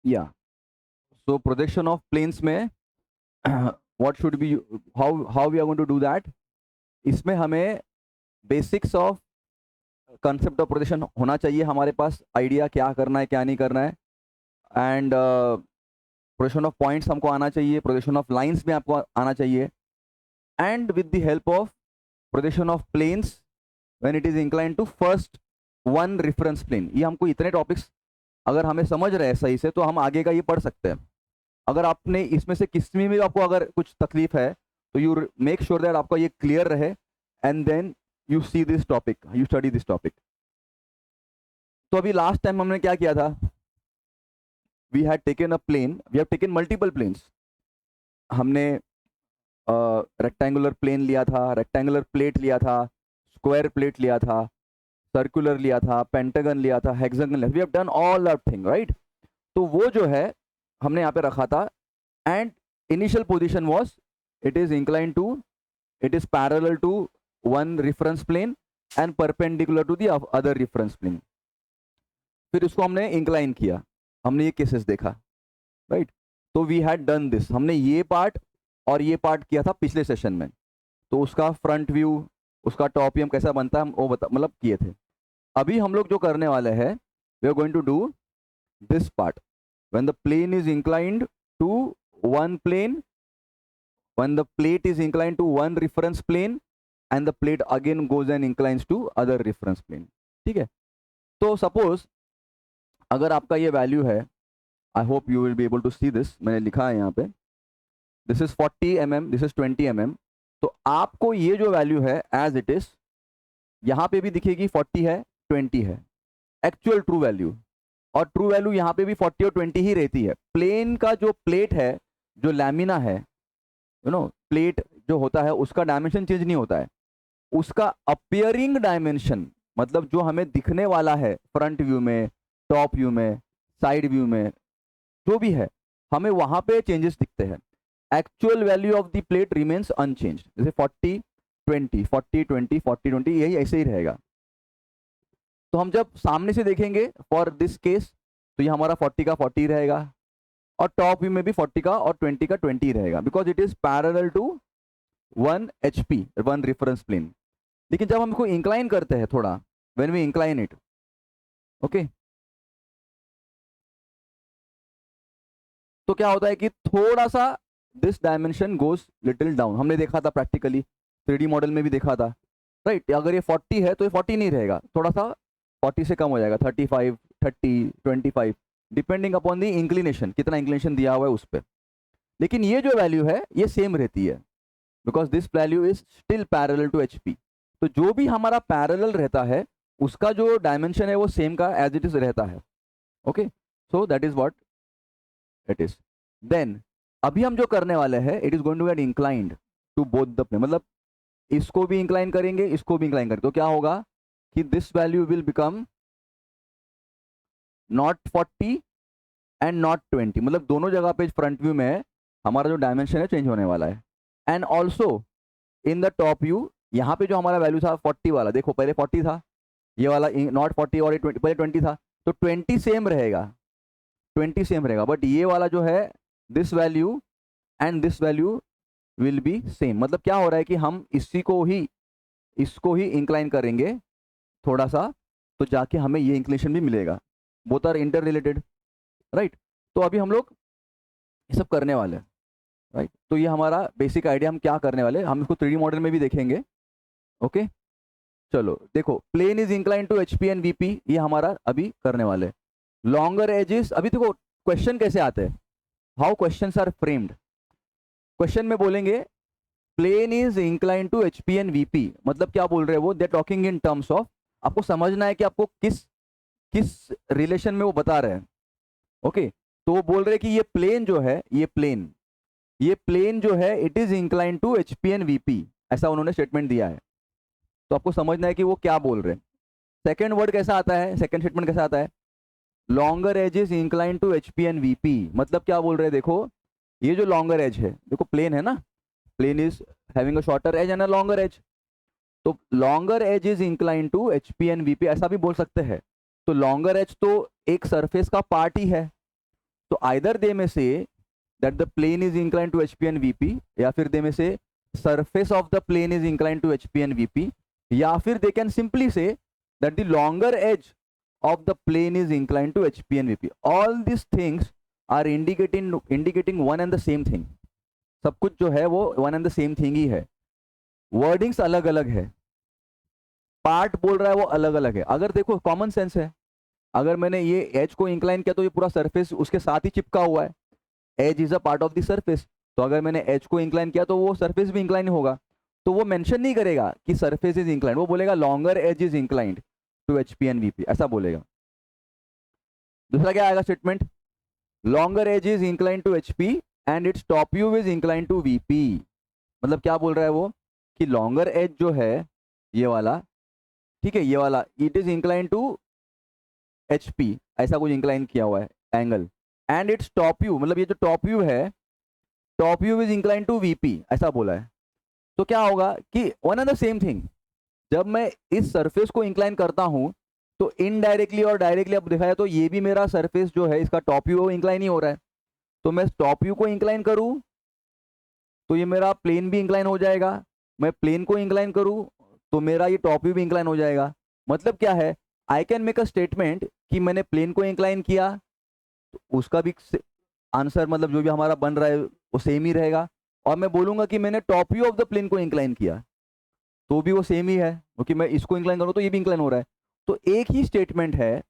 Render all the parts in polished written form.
या so projection of planes में what should be, how how we are going to do that. इसमें हमें basics of concept of projection होना चाहिए हमारे पास, आइडिया क्या करना है क्या नहीं करना है। एंड प्रोजेक्शन ऑफ पॉइंट्स हमको आना चाहिए, प्रोजेक्शन ऑफ लाइंस में आपको आना चाहिए। And with the help of projection of planes when it is incline to first one reference plane. ये हमको इतने टॉपिक्स अगर हमें समझ रहे हैं सही से तो हम आगे का ये पढ़ सकते हैं। अगर आपने इसमें से किसी में भी आपको अगर कुछ तकलीफ है तो यू मेक श्योर दैट आपका ये क्लियर रहे, and then you see this topic, you study this topic. तो अभी लास्ट टाइम हमने क्या किया था, we had taken a plane, we have taken multiple planes. हमने रेक्टेंगुलर प्लेन लिया था, रेक्टेंगुलर प्लेट लिया था, स्क्वायर प्लेट लिया था, सर्कुलर लिया था, पेंटागन लिया था, हेक्सागन लिया था। We have done all that thing, right. तो वो जो है हमने यहाँ पे रखा था, and initial position was it is incline to, it is parallel to one reference plane and perpendicular to the other reference plane. फिर उसको हमने इंक्लाइन किया, हमने ये केसेस देखा, राइट। तो वी हैड डन दिस, हमने ये पार्ट और ये पार्ट किया था पिछले सेशन में। तो उसका फ्रंट व्यू, उसका टॉप व्यू कैसा बनता है हम वो बता मतलब किए थे। अभी हम लोग जो करने वाले हैं, we are going to do this part when the plane is inclined to one plane, when the plate is inclined to one reference plane and the plate again goes and inclines to other reference plane। ठीक है। तो suppose अगर आपका ये value है, I hope you will be able to see this, मैंने लिखा है यहाँ पे, this is 40 mm, this is 20 mm। तो आपको ये जो वैल्यू है एज इट इज यहाँ पे भी दिखेगी 40 है 20 है, एक्चुअल ट्रू वैल्यू। और ट्रू वैल्यू यहाँ पे भी 40 और 20 ही रहती है। प्लेन का जो प्लेट है, जो लैमिना है, प्लेट जो होता है उसका डायमेंशन चेंज नहीं होता है, उसका अपियरिंग डायमेंशन मतलब जो हमें दिखने वाला है फ्रंट व्यू में, टॉप व्यू में, साइड व्यू में, जो भी है हमें वहां पे चेंजेस दिखते हैं। Actual value of the plate remains unchanged, जैसे 40 20 40 20 40 20 यही ऐसे ही रहेगा। तो हम जब सामने से देखेंगे फॉर दिस केस, तो ये हमारा 40 का 40 रहेगा, और टॉप व्यू में भी 40 का और 20 का 20 रहेगा, because it is parallel to one HP, one reference plane. लेकिन जब हम इसको इंक्लाइन करते हैं थोड़ा, when we incline it, okay, तो क्या होता है कि थोड़ा सा this dimension goes little down. हमने देखा था प्रैक्टिकली, 3D मॉडल में भी देखा था, राइट। अगर ये 40 है तो ये 40 नहीं रहेगा, थोड़ा सा 40 से कम हो जाएगा, 35 30 25, डिपेंडिंग अपॉन द इंक्लिनेशन, कितना इंक्लिनेशन दिया हुआ है उस पर। लेकिन ये जो वैल्यू है ये सेम रहती है, because this value is still parallel to HP। तो जो भी हमारा पैरेलल रहता है उसका जो डायमेंशन है वो सेम का एज इट इज रहता है, okay. So that is what it is. Then अभी हम जो करने वाले हैं, it is going to get inclined to both the plane, मतलब इसको भी इंक्लाइन करेंगे, इसको भी इंक्लाइन करेंगे। तो क्या होगा कि this value will become not 40 and not 20, मतलब दोनों जगह पे फ्रंट व्यू में हमारा जो डायमेंशन है चेंज होने वाला है। And also in the top view, यहाँ पे जो हमारा वैल्यू था 40 वाला, देखो पहले 40 था, ये वाला नॉट 40 और 20, पहले 20 था, तो 20 सेम रहेगा, 20 सेम रहेगा। बट ये वाला जो है this value and this value will be same. मतलब क्या हो रहा है कि हम इसको ही इंक्लाइन करेंगे थोड़ा सा, तो जाके हमें ये इंक्लिनेशन भी मिलेगा। Both are interrelated, right. तो अभी हम लोग ये सब करने वाले हैं, राइट। तो ये हमारा बेसिक आइडिया, हम क्या करने वाले, हम इसको 3D मॉडल में भी देखेंगे, ओके। चलो देखो, plane is incline to HP and VP, ये हमारा अभी करने वाले। लॉन्गर एजेस, अभी देखो क्वेश्चन कैसे आते हैं, how questions are framed. Question में बोलेंगे plane is incline to HP and VP, मतलब क्या बोल रहे हैं वो, they talking in terms of, आपको समझना है कि आपको किस किस रिलेशन में वो बता रहे हैं, ओके। तो वो बोल रहे हैं कि ये प्लेन जो है, ये प्लेन जो है it is incline to HP and VP, ऐसा उन्होंने स्टेटमेंट दिया है। तो आपको समझना है कि वो क्या बोल रहे हैं। सेकेंड वर्ड कैसा आता है, सेकेंड स्टेटमेंट कैसा आता है, longer edge is incline to HP and VP, मतलब क्या बोल रहे हैं, देखो ये जो लॉन्गर एज है, देखो प्लेन है ना, plane is having a shorter edge and a longer edge, तो longer edge is incline to HP and VP, ऐसा भी बोल सकते हैं। तो लॉन्गर एज तो एक सरफेस का पार्ट ही है, तो आइदर दे में say that the plane is incline to H P and VP, या फिर दे में say surface of the plane is incline to H P and VP, या फिर they can simply say that the longer edge of the plane is inclined to HP and VP. All these things are indicating one and the same thing. सब कुछ जो है वो one and the same thing ही है. Wordings अलग अलग है, part बोल रहा है वो अलग अलग है. अगर देखो कॉमन सेंस है, अगर मैंने ये एज को इंक्लाइन किया तो ये पूरा सरफेस उसके साथ ही चिपका हुआ है. Edge is a part of the surface, तो अगर मैंने एज को इंक्लाइन किया तो वो सरफेस भी इंक्लाइन होगा. तो वो मेंशन नहीं करेगा कि सरफेस इज इंक्लाइंड, वो बोलेगा longer edge is inclined to HP and VP, ऐसा बोलेगा. दूसरा क्या आएगा statement, longer edge is inclined to HP and its top view is inclined to VP. मतलब क्या बोल रहा है वो कि लॉन्गर एज जो है ये वाला, ठीक है, ये वाला it is inclined to HP, ऐसा कुछ इंक्लाइन किया हुआ है angle, and its top view, मतलब ये जो टॉप व्यू है, top view is inclined to VP, ऐसा बोला है. तो क्या होगा कि one and the same thing, जब मैं इस सरफेस को इंक्लाइन करता हूं तो इनडायरेक्टली और डायरेक्टली अब दिखाया तो ये भी मेरा सरफेस जो है इसका टॉप व्यू इंक्लाइन ही हो रहा है. तो मैं टॉप व्यू को इंक्लाइन करूं तो ये मेरा प्लेन भी इंक्लाइन हो जाएगा, मैं प्लेन को इंक्लाइन करूं तो मेरा ये टॉप व्यू भी इंक्लाइन हो जाएगा. मतलब क्या है, I can make a statement कि मैंने प्लेन को इंक्लाइन किया तो उसका भी आंसर मतलब जो भी हमारा बन रहा है वो सेम ही रहेगा, और मैं बोलूंगा कि मैंने top view of the plane को इंक्लाइन किया तो भी वो सेम ही है, क्योंकि मैं इसको इंक्लाइन करूँ तो ये भी इंक्लाइन हो रहा है. तो एक ही स्टेटमेंट है,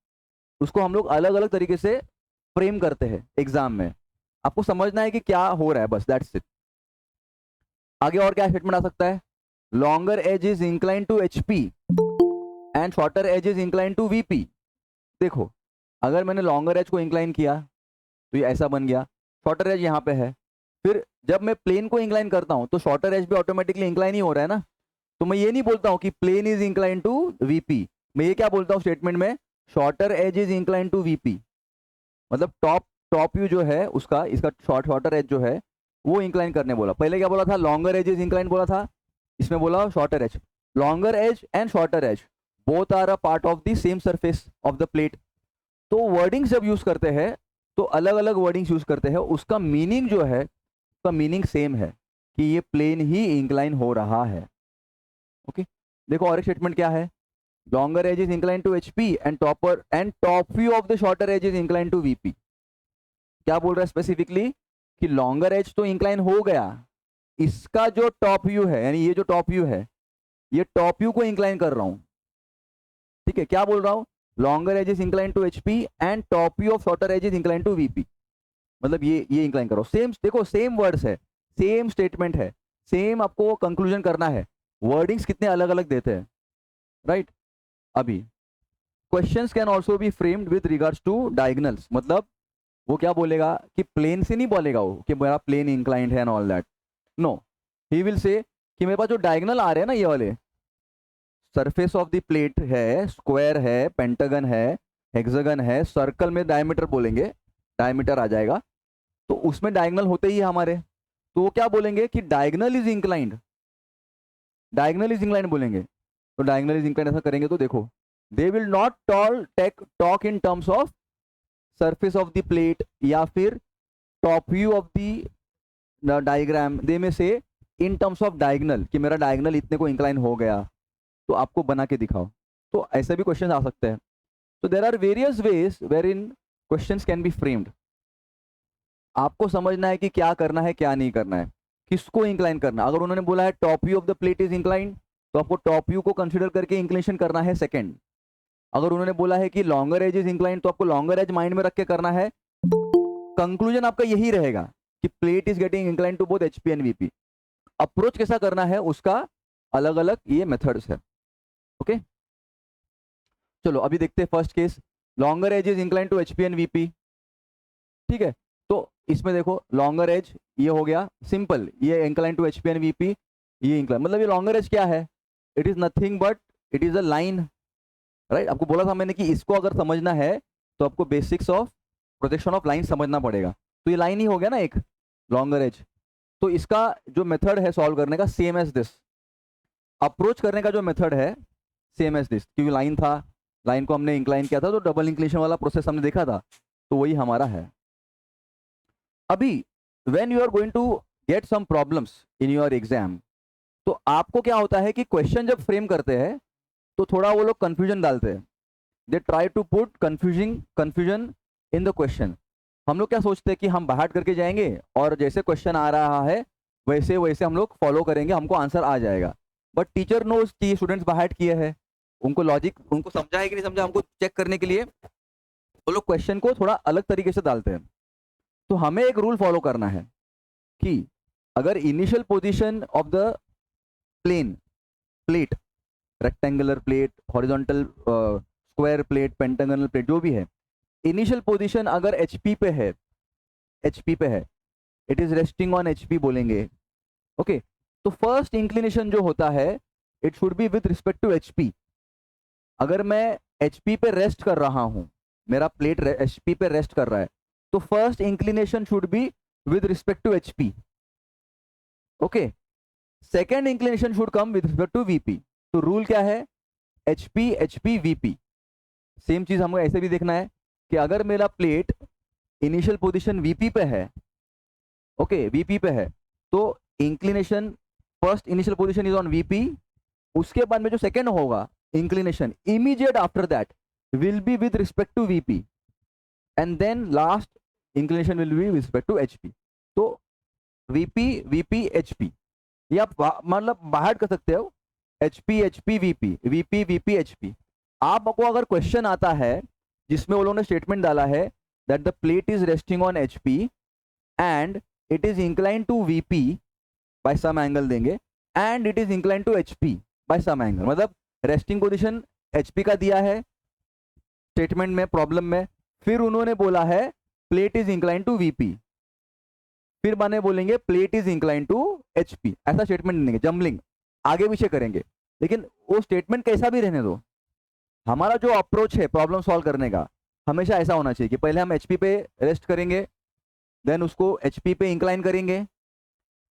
उसको हम लोग अलग अलग तरीके से फ्रेम करते हैं एग्जाम में. आपको समझना है कि क्या हो रहा है, बस दैट्स इट. आगे और क्या स्टेटमेंट आ सकता है, longer edge is incline to HP and shorter edge is incline to VP. देखो अगर मैंने लॉन्गर एज को इंक्लाइन किया तो ये ऐसा बन गया, शॉर्टर एज यहाँ पे है. फिर जब मैं प्लेन को इंक्लाइन करता हूँ तो शॉर्टर एज भी ऑटोमेटिकली इंक्लाइन ही हो रहा है ना. तो मैं ये नहीं बोलता हूं कि plane is incline to VP, मैं ये क्या बोलता हूं स्टेटमेंट में, shorter edge is incline to VP. मतलब टॉप व्यू जो है उसका, इसका शॉर्टर एज जो है वो इंक्लाइन करने बोला. पहले क्या बोला था, लॉन्गर एज इज इंक्लाइन बोला था, इसमें बोला shorter edge. Longer edge and shorter edge both are a part of the same surface of the plate. तो वर्डिंग्स जब यूज करते हैं तो अलग अलग वर्डिंग्स यूज करते हैं, उसका मीनिंग जो है उसका मीनिंग सेम है कि ये प्लेन ही इंक्लाइन हो रहा है. ओके देखो और एक स्टेटमेंट क्या है, longer edge is incline to HP and top view of the shorter edge is incline to VP. क्या बोल रहा है स्पेसिफिकली कि लॉन्गर एज तो इंक्लाइन हो गया, इसका जो टॉप व्यू है, यानी ये जो टॉप व्यू है, ये टॉप व्यू को इंक्लाइन कर रहा हूं. ठीक है, क्या बोल रहा हूं, longer edge is incline to HP and top view of shorter edge is incline to VP. मतलब ये इंक्लाइन करो. सेम देखो, सेम वर्ड्स है, सेम स्टेटमेंट है, सेम आपको कंक्लूजन करना है. वर्डिंग्स कितने अलग अलग देते हैं, राइट. अभी questions can also be framed with regards two diagonals. मतलब वो क्या बोलेगा कि प्लेन से नहीं बोलेगा वो कि मेरा प्लेन इंक्लाइंड है and all that. No, he will say कि मेरे पास जो डायगोनल आ रहे हैं ना, ये वाले सरफेस ऑफ द प्लेट है, स्क्वायर है, पेंटागन है, हेक्सागन है, सर्कल में डायमीटर बोलेंगे, डायमीटर आ जाएगा, तो उसमें डायगोनल होते ही हमारे. तो वो क्या बोलेंगे कि diagonal is inclined, diagonal is inclined बोलेंगे. तो डायगोनल इज इंक्लाइंड ऐसा करेंगे तो देखो, they will not talk in terms of surface of the plate या फिर top view of the diagram, दे में से इन टर्म्स ऑफ डायगोनल कि मेरा डायगोनल इतने को इंक्लाइन हो गया, तो आपको बना के दिखाओ. तो ऐसे भी क्वेश्चन आ सकते हैं. तो there are various ways wherein questions can be framed. आपको समझना है कि क्या करना है क्या नहीं करना है, किसको इंक्लाइन करना. अगर उन्होंने बोला है top view of the plate is inclined, तो आपको टॉप व्यू को कंसीडर करके इंक्लिनेशन करना है सेकंड. अगर उन्होंने बोला है कि लॉन्गर एज इज इंक्लाइंड, तो आपको लॉन्गर एज माइंड में रख के करना है. कंक्लूजन आपका यही रहेगा कि plate is getting inclined to both HP and VP. Approach कैसा करना है उसका अलग अलग ये मेथड्स है. ओके चलो अभी देखते हैं first case, longer edge is inclined to HP and VP. ठीक है, तो इसमें देखो लॉन्गर एज ये हो गया सिंपल, ये incline to HP and VP, ये इंक्लाइन. मतलब ये लॉन्गर एज क्या है, it is nothing but it is a line, right. आपको बोला था मैंने कि इसको अगर समझना है तो आपको basics of projection of line समझना पड़ेगा. तो ये लाइन ही हो गया ना एक लॉन्गर एज. तो इसका जो मेथड है सॉल्व करने का सेम एज दिस, अप्रोच करने का जो मेथड है सेम एज दिस. क्योंकि लाइन था, लाइन को हमने इंक्लाइन किया था तो डबल इंक्लिनेशन वाला प्रोसेस हमने देखा था, तो वही हमारा है. अभी when you are going to get some problems in your exam, तो आपको क्या होता है कि क्वेश्चन जब फ्रेम करते हैं तो थोड़ा वो लोग कंफ्यूजन डालते हैं, they try to put confusion in the question. हम लोग क्या सोचते हैं कि हम बाहर करके जाएंगे और जैसे क्वेश्चन आ रहा है वैसे वैसे हम लोग फॉलो करेंगे, हमको आंसर आ जाएगा। बट टीचर नोज कि स्टूडेंट्स बाहर किए हैं, उनको लॉजिक उनको समझा है कि नहीं समझा, हमको चेक करने के लिए वो लोग क्वेश्चन को थोड़ा अलग तरीके से डालते हैं। तो हमें एक रूल फॉलो करना है कि अगर initial position of the plate, rectangular plate, horizontal square plate, pentagonal plate, जो भी है, इनिशियल पोजीशन अगर एचपी पे है, it is resting on HP बोलेंगे। ओके, तो फर्स्ट इंक्लिनेशन जो होता है it should be with respect to HP. अगर मैं एचपी पे रेस्ट कर रहा हूं, मेरा प्लेट एचपी पे रेस्ट कर रहा है, तो first inclination should be with respect to HP. Okay, second inclination should come with respect to VP. तो रूल क्या है, एचपी एचपी वीपी। सेम चीज हमको ऐसे भी देखना है कि अगर मेरा प्लेट इनिशियल पोजीशन वीपी पे है, ओके वीपी पे है, तो inclination first initial position is on VP, उसके बाद में जो सेकेंड होगा inclination immediate after that will be with respect to VP, and then last inclination will be with respect to HP. तो वीपी वीपी एचपी, ये आप मतलब बाहर कर सकते हो, HP HP VP, VP VP HP. आपको अगर क्वेश्चन आता है जिसमें वो लोगों ने स्टेटमेंट डाला है that the plate is resting on HP and it is incline to VP by some angle देंगे, and it is incline to HP by some angle, मतलब रेस्टिंग पोजीशन एचपी का दिया है स्टेटमेंट में, प्रॉब्लम में, फिर उन्होंने बोला है plate is incline to VP, फिर माने बोलेंगे plate is incline to HP, ऐसा स्टेटमेंट देंगे, जम्बलिंग आगे पीछे करेंगे। लेकिन वो स्टेटमेंट कैसा भी रहने दो, हमारा जो अप्रोच है प्रॉब्लम सॉल्व करने का हमेशा ऐसा होना चाहिए कि पहले हम एचपी पे रेस्ट करेंगे, देन उसको एचपी पे इंक्लाइन करेंगे,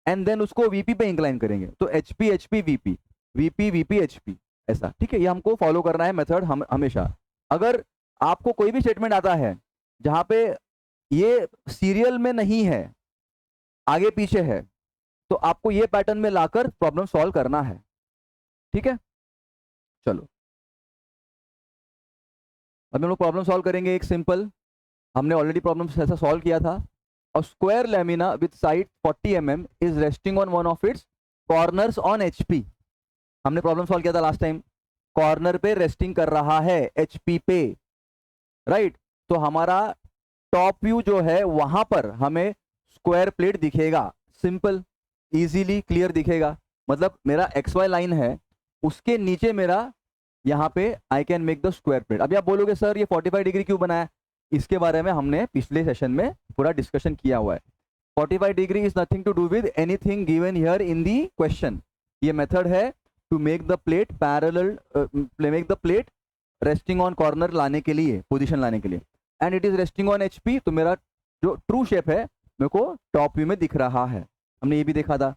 एंड देन उसको वीपी पे इंक्लाइन करेंगे। तो HP HP VP, VP VP HP, ऐसा, ठीक है। ये हमको फॉलो करना है मेथड हमेशा। अगर आपको कोई भी स्टेटमेंट आता है जहां पे ये सीरियल में नहीं है, आगे पीछे है, तो आपको ये पैटर्न में लाकर प्रॉब्लम सॉल्व करना है, ठीक है। चलो अब हम लोग प्रॉब्लम सॉल्व करेंगे एक सिंपल, हमने ऑलरेडी प्रॉब्लम ऐसा सॉल्व किया था। A square lamina with side 40 mm is resting on one of its corners on HP। हमने प्रॉब्लम सॉल्व किया था लास्ट टाइम, कॉर्नर पे रेस्टिंग कर रहा है HP पे, राइट। तो हमारा टॉप व्यू जो है वहां पर हमें स्क्वायर प्लेट दिखेगा, सिंपल इजीली क्लियर दिखेगा। मतलब मेरा XY लाइन है, उसके नीचे मेरा यहाँ पे आई can make the square plate. अभी आप बोलोगे सर ये 45 डिग्री क्यों बनाया, इसके बारे में हमने पिछले सेशन में पूरा डिस्कशन किया हुआ है। 45 degree is nothing to do with anything given here in the question. ये मेथड है to make the plate parallel, make the plate resting on corner लाने के लिए, पोजीशन लाने के लिए, and it is resting on HP. तो मेरा जो ट्रू शेप है मेरे को टॉप व्यू में दिख रहा है, हमने ये भी देखा था।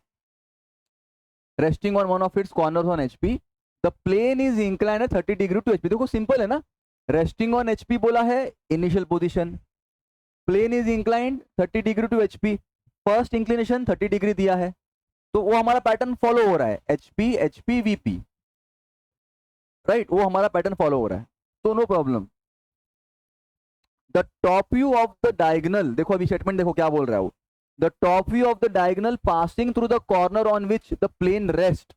Resting on one of its corners on HP, the plane is inclined at 30 degree to HP. देखो सिंपल है ना, रेस्टिंग ऑन एचपी बोला है initial position, plane is inclined 30 degree to HP, first inclination 30 degree दिया है, तो वो हमारा पैटर्न फॉलो हो रहा है, एचपी एचपी वीपी, राइट, वो हमारा पैटर्न फॉलो हो रहा है, तो no problem. The top view of the diagonal, देखो अभी स्टेटमेंट देखो क्या बोल रहा है वो, the top view of the diagonal passing through the corner on which the plane rest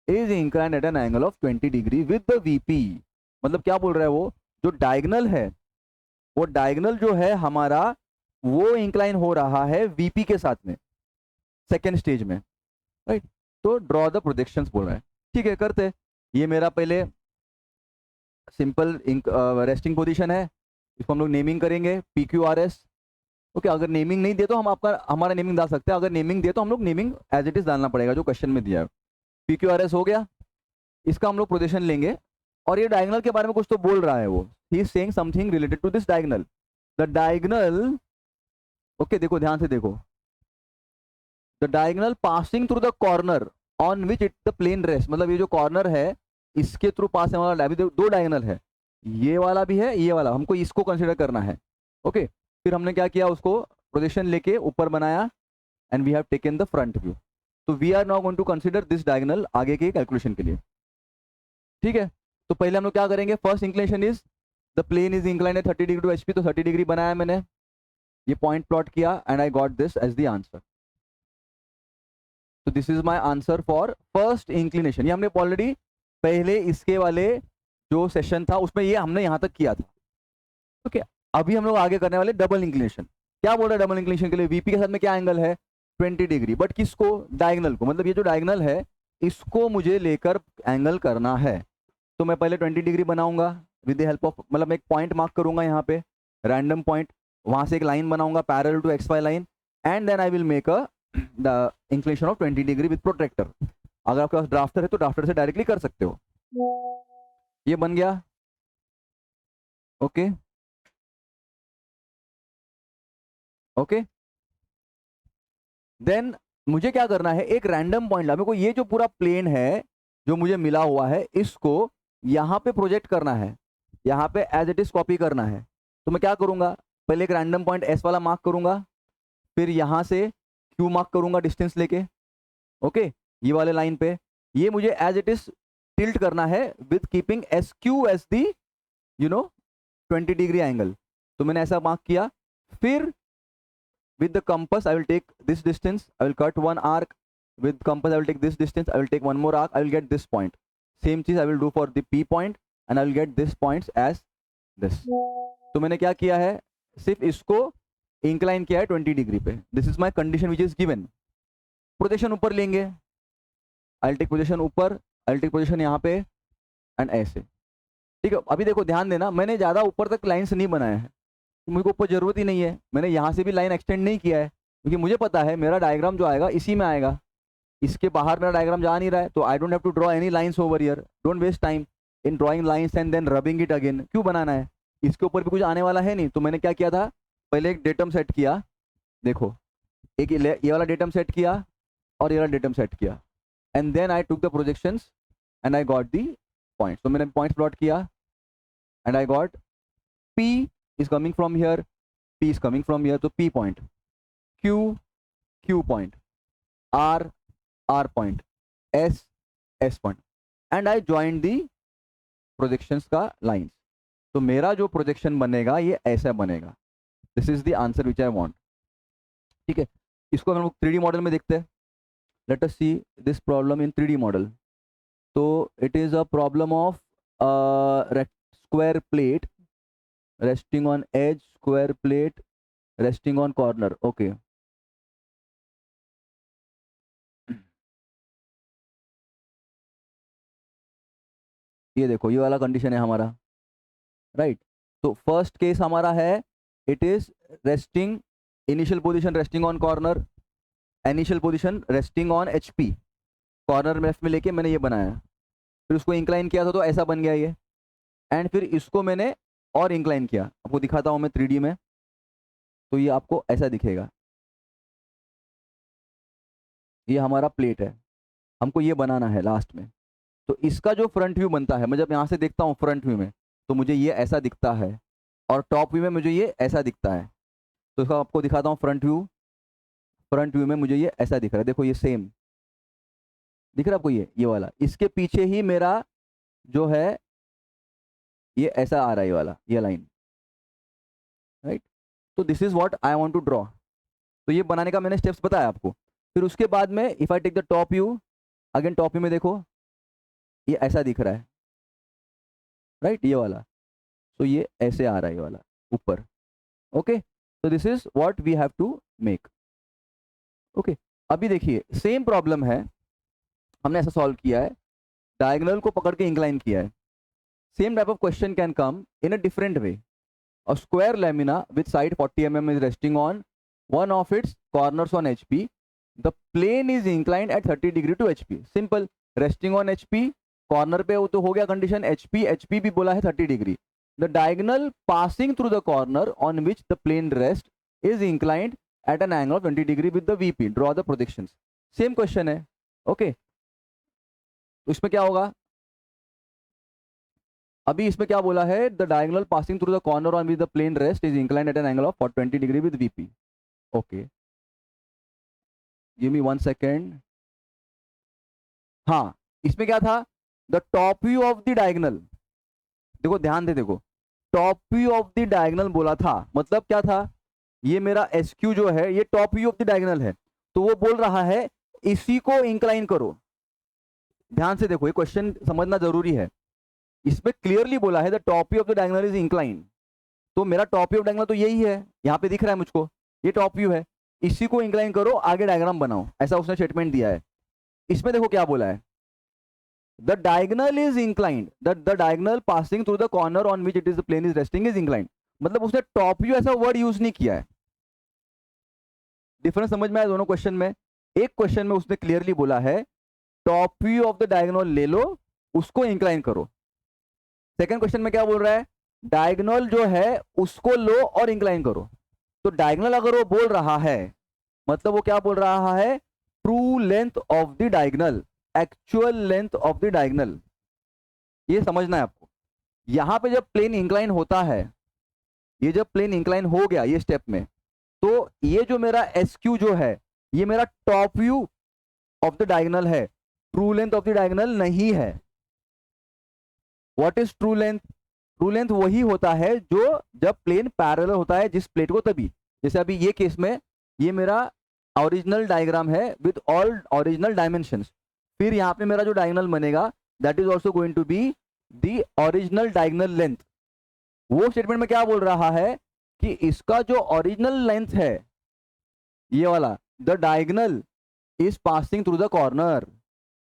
is inclined at an angle of 20 degree with the VP. मतलब क्या बोल रहा है वो, जो डायगोनल है, वो डायगोनल जो है हमारा वो इंक्लाइन हो रहा है वीपी के साथ में सेकेंड स्टेज में, राइट। तो ड्रॉ द प्रोजेक्शंस बोल रहा है, ठीक है करते। ये मेरा पहले सिंपल रेस्टिंग पोजीशन है, इसको हम लोग नेमिंग करेंगे PQRS। ओके, अगर नेमिंग नहीं दे तो हम हमारा नेमिंग डाल सकते हैं, अगर नेमिंग दे तो हम लोग नेमिंग एज इट इज डालना पड़ेगा जो क्वेश्चन में दिया है। PQRS हो गया, इसका हम लोग पोजीशन लेंगे, और ये डायगोनल के बारे में कुछ तो बोल रहा है वो, he is saying something related to this diagonal. The diagonal, okay देखो ध्यान से देखो, the diagonal passing through the corner on which it the plane rest, मतलब ये जो कॉर्नर है इसके थ्रू पास होने वाला दो डायगोनल है, ये वाला भी है ये वाला, हमको इसको कंसिडर करना है। ओके, फिर हमने क्या किया, उसको प्रोजेक्शन लेके ऊपर बनाया and we have taken the front view. तो we are now going to consider this diagonal आगे के कैलकुलेशन के लिए. ठीक है, तो पहले हम लोग क्या करेंगे, first inclination is the plane is inclined at 30 degree to HP. तो 30 डिग्री बनाया मैंने, ये पॉइंट प्लॉट किया and I got this as the answer. तो this is my answer for first inclination. ये हमने ऑलरेडी पहले इसके वाले जो सेशन था उसमें ये हमने यहां तक किया था. ओके, अभी हम लोग आगे करने वाले डबल इंक्लिनेशन. क्या बोल रहा है डबल इंक्लिनेशन के लिए, वीपी के साथ में क्या एंगल है 20 डिग्री, बट किसको, डायगोनल को, मतलब ये जो डायगोनल है इसको मुझे लेकर एंगल करना है. तो मैं पहले 20 डिग्री बनाऊंगा विद द हेल्प ऑफ, मतलब मैं एक पॉइंट मार्क करूंगा यहाँ पे, रैंडम पॉइंट, वहां से एक लाइन बनाऊंगा parallel to X Y line, and then I will make a the inclination of 20 degree with protractor. अगर आपके पास ड्राफ्टर है तो ड्राफ्टर से डायरेक्टली कर सकते हो. ये बन गया. ओके ओके, देन मुझे क्या करना है, एक रैंडम पॉइंट मेरे को, ये जो पूरा प्लेन है जो मुझे मिला हुआ है इसको यहाँ पे प्रोजेक्ट करना है, यहाँ पे एज इट इज कॉपी करना है. तो मैं क्या करूँगा, पहले एक रैंडम पॉइंट एस वाला मार्क करूँगा, फिर यहाँ से क्यू मार्क करूँगा डिस्टेंस लेके. ओके, ये वाले लाइन पे ये मुझे एज इट इज टिल्ट करना है with keeping S Q S the 20 degree angle. तो मैंने ऐसा मार्क किया. फिर with the compass I will take this distance, I will cut one arc, with compass I will take this distance, I will take one more arc, I will get this point. Same चीज I will do for the P point and I will get this points as this. तो मैंने क्या किया है, सिर्फ इसको incline किया है 20 डिग्री पे. This is my condition which is given. Projection ऊपर लेंगे, आई विल टेक पोजीशन ऊपर, आई विल टेक पोजीशन यहाँ पे एंड ऐसे. ठीक है, अभी देखो ध्यान देना, मैंने ज्यादा ऊपर तक लाइन्स नहीं बनाया है, मुझे ऊपर जरूरत ही नहीं है. मैंने यहाँ से भी लाइन एक्सटेंड नहीं किया है क्योंकि मुझे पता है मेरा डायग्राम जो आएगा इसी में आएगा, इसके बाहर मेरा डायग्राम जा नहीं रहा है. तो I don't have to draw any lines over here. Don't waste time in drawing lines and then rubbing it again. क्यों बनाना है, इसके ऊपर भी कुछ आने वाला है नहीं. तो मैंने क्या किया था, पहले एक डेटम सेट किया, देखो एक ये वाला डेटम सेट किया और ये वाला डेटम सेट किया, and then I took the projections and I got the points. तो मैंने पॉइंट्स प्लॉट किया and I got P is coming from here, P is coming from here, so P point, Q, Q point, R, R point, S, S point, and I joined the projections का lines. तो मेरा जो projection बनेगा ये ऐसा बनेगा. This is the answer which I want. ठीक है, इसको हम लोग 3D मॉडल में देखते हैं. Let us see this problem in 3D model. तो it is a problem of square plate resting on edge, square plate resting on corner. Okay, ये देखो ये वाला कंडीशन है हमारा, राइट. तो फर्स्ट केस हमारा है, it is resting, initial position resting on corner, initial position resting on HP, corner left में लेके मैंने ये बनाया, फिर उसको इंक्लाइन किया था तो ऐसा बन गया ये, एंड फिर इसको मैंने और इंक्लाइन किया. आपको दिखाता हूं मैं 3D में, तो ये आपको ऐसा दिखेगा. ये हमारा प्लेट है, हमको ये बनाना है लास्ट में. तो इसका जो फ्रंट व्यू बनता है, मैं जब यहाँ से देखता हूँ फ्रंट व्यू में तो मुझे ये ऐसा दिखता है, और टॉप व्यू में मुझे ये ऐसा दिखता है. तो इसका आपको दिखाता हूँ फ्रंट व्यू. फ्रंट व्यू में मुझे ये ऐसा दिख रहा है, देखो ये सेम दिख रहा है आपको, ये वाला. इसके पीछे ही मेरा जो है ये ऐसा आ रहा है, ये वाला, ये लाइन, राइट. तो this is what I want to draw. तो ये बनाने का मैंने स्टेप्स बताया आपको. फिर उसके बाद में if I take the top view, again top view में देखो ये ऐसा दिख रहा है, राइट, ये वाला. तो ये ऐसे आ रहा है ये वाला ऊपर. ओके, तो this is what we have to make. Okay, अभी देखिए सेम प्रॉब्लम है, हमने ऐसा सॉल्व किया है, डायगोनल को पकड़ के इंक्लाइन किया है. Same type of question can come in a different way. A square lamina with side 40 mm is resting on one of its corners on HP. The plane is inclined at 30 degree to HP. Simple. Resting on HP, corner पे तो हो गया condition HP. HP भी बोला है 30 degree. The diagonal passing through the corner on which the plane rests is inclined at an angle of 20 degree with the VP. Draw the projections. Same question है. Okay. तो इसमें क्या होगा, अभी इसमें क्या बोला है, the diagonal passing through the corner on with the plane rest is inclined at an angle of 20 degree with VP. Okay, give me 1 second. हाँ, इसमें क्या था, the top view of the diagonal. देखो ध्यान दे, देखो top view of the diagonal बोला था, मतलब क्या था, ये मेरा एस क्यू जो है ये top view of the diagonal है, तो वो बोल रहा है इसी को इंक्लाइन करो। ध्यान से देखो, ये क्वेश्चन समझना जरूरी है। इसमें क्लियरली बोला है the top view of the diagonal is incline, तो मेरा टॉप व्यू ऑफ डायगोनल तो यही है, यहाँ पे दिख रहा है मुझको, ये टॉप व्यू है, इसी को इंक्लाइन करो, आगे डायग्राम बनाओ, ऐसा उसने स्टेटमेंट दिया है। इसमें देखो क्या बोला है, the diagonal is inclined, the diagonal passing through the corner on which it is the plane is resting is inclined, मतलब उसने टॉप व्यू ऐसा वर्ड यूज नहीं किया है। डिफरेंस समझ में आया दोनों क्वेश्चन में? एक क्वेश्चन में उसने क्लियरली बोला है top view of the diagonal ले लो, उसको इंक्लाइन करो। सेकंड क्वेश्चन में क्या बोल रहा है, डायगोनल जो है उसको लो और इंक्लाइन करो। तो डायगोनल अगर वो बोल रहा है, मतलब वो क्या बोल रहा है, true length of the diagonal, actual length of the diagonal, ये समझना है आपको। यहां पे जब प्लेन इंक्लाइन होता है, ये जब प्लेन इंक्लाइन हो गया ये स्टेप में, तो ये जो मेरा एस क्यू जो है ये मेरा top view of the diagonal है, true length of the diagonal नहीं है। What is true length? True length वही होता है जो जब प्लेन पैरेलल होता है जिस प्लेट को, तभी। जैसे अभी ये केस में ये मेरा ओरिजिनल डायग्राम है विद ऑल ओरिजिनल डायमेंशंस, फिर यहाँ पे मेरा जो डायगोनल बनेगा that is also going to be the original diagonal length. वो स्टेटमेंट में क्या बोल रहा है कि इसका जो ओरिजिनल लेंथ है ये वाला, the diagonal is passing through the corner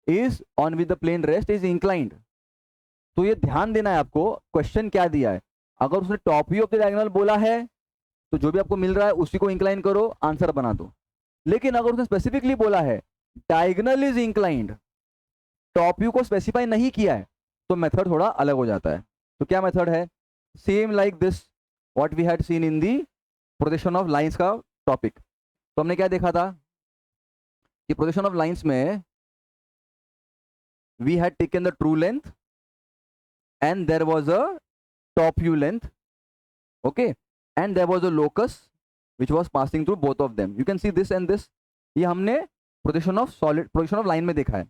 is on with the plane rest is inclined. तो ये ध्यान देना है आपको, क्वेश्चन क्या दिया है, अगर उसने top view of the diagonal बोला है तो जो भी आपको मिल रहा है उसी को इंक्लाइन करो, आंसर बना दो। लेकिन अगर उसने स्पेसिफिकली बोला है diagonal is inclined, top view को स्पेसिफाई नहीं किया है, तो मेथड थोड़ा अलग हो जाता है। तो क्या मेथड है, same like this what we had seen in the projection of lines का टॉपिक। तो हमने क्या देखा था कि प्रोजेक्शन ऑफ लाइंस में we had taken the true length and there was a top view length, okay, and there was a locus which was passing through both of them. You can see this and this, ये हमने projection of solid, projection of line में देखा है।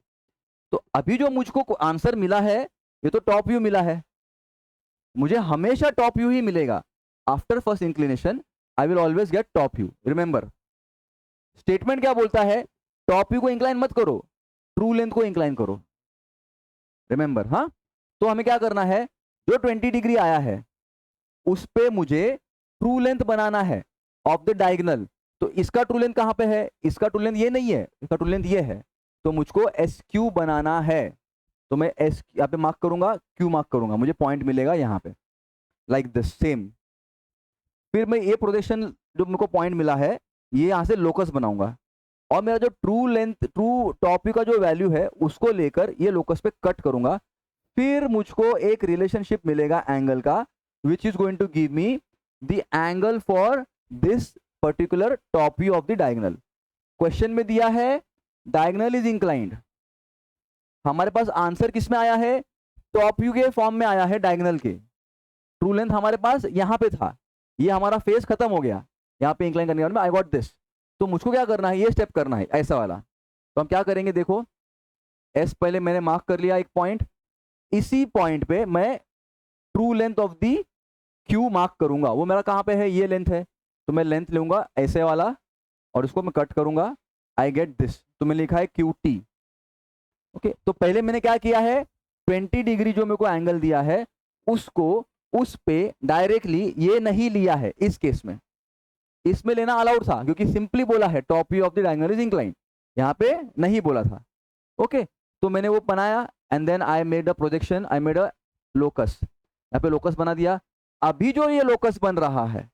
तो अभी जो मुझको answer मिला है ये तो टॉप व्यू मिला है, मुझे हमेशा टॉप व्यू ही मिलेगा। After first inclination I will always gate top view. Remember statement क्या बोलता है, टॉप व्यू को इंक्लाइन मत करो, ट्रू लेंथ को इंक्लाइन करो। रिमेंबर, हाँ। तो हमें क्या करना है, जो 20 डिग्री आया है उस पे मुझे ट्रू लेंथ बनाना है ऑफ द डायगोनल। तो इसका ट्रू लेंथ कहां पे है, इसका ट्रू लेंथ ये नहीं है, इसका ट्रू लेंथ ये है, तो मुझको एस क्यू बनाना है। तो मैं एस यहाँ पे मार्क करूंगा, क्यू मार्क करूंगा, मुझे पॉइंट मिलेगा यहाँ पे लाइक दिस सेम। फिर मैं ये प्रोजेक्शन जो मुझको पॉइंट मिला है ये यहाँ से लोकस बनाऊंगा, और मेरा जो true length, true top view का जो वैल्यू है उसको लेकर ये लोकस पे कट करूंगा। फिर मुझको एक रिलेशनशिप मिलेगा एंगल का, which is going to give me the angle for this particular top view of the diagonal. Question में दिया है डायगोनल इज इंक्लाइंड, हमारे पास आंसर किस में आया है, टॉप व्यू के फॉर्म में आया है डायगोनल के। ट्रू लेंथ हमारे पास यहाँ पे था, ये हमारा फेस खत्म हो गया, यहाँ पे इंक्लाइन करने के बाद आई गॉट दिस। तो मुझको क्या करना है, ये स्टेप करना है ऐसा वाला। तो हम क्या करेंगे, देखो एस पहले मैंने मार्क कर लिया एक पॉइंट, इसी पॉइंट पे मैं true length of the Q mark करूंगा। वो मेरा कहां पे है, ये लेंथ है, तो मैं लेंथ लूंगा ऐसे वाला और उसको मैं कट करूंगा, आई गेट दिस। तो मैंने लिखा है क्यू टी। ओके, तो पहले मैंने क्या किया है, 20 डिग्री जो मेरे को एंगल दिया है उसको उस पे डायरेक्टली ये नहीं लिया है इस केस में, इसमें लेना अलाउड था क्योंकि सिंपली बोला है top view of the diagonal is inclined, यहाँ पे नहीं बोला था। ओके, तो मैंने वो बनाया and then I made a projection, I made a locus, यहाँ पे लोकस बना दिया। अभी जो ये लोकस बन रहा है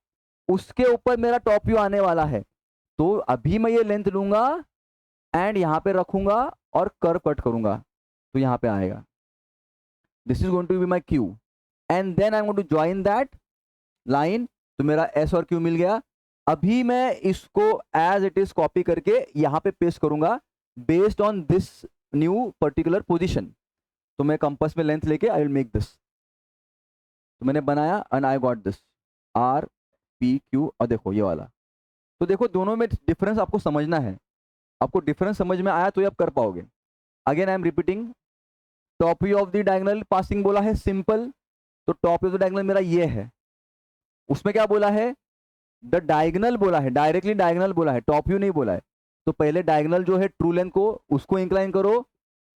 उसके ऊपर मेरा टॉप व्यू आने वाला है, तो अभी मैं ये लेंथ लूंगा एंड यहाँ पे रखूंगा और कर्व कट करूंगा, तो यहाँ पे आएगा this is going to be my Q and then I am going to join that line. तो मेरा एस और क्यू मिल गया। अभी मैं इसको एज इट इज कॉपी करके यहाँ पे पेस्ट करूंगा based on this new particular position. तो मैं कंपास में लेंथ लेके आई विल मेक दिस, तो मैंने बनाया and I got this R P Q, और देखो ये वाला तो देखो दोनों में डिफरेंस आपको समझना है, आपको डिफरेंस समझ में आया तो ही आप कर पाओगे। Again I am repeating, top view of the diagonal passing बोला है सिंपल, तो top view of the diagonal मेरा ये है। उसमें क्या बोला है, द डायगोनल बोला है, डायरेक्टली डायगोनल बोला है, टॉप व्यू नहीं बोला है। तो पहले डायगोनल जो है ट्रू लेंथ को उसको इंक्लाइन करो,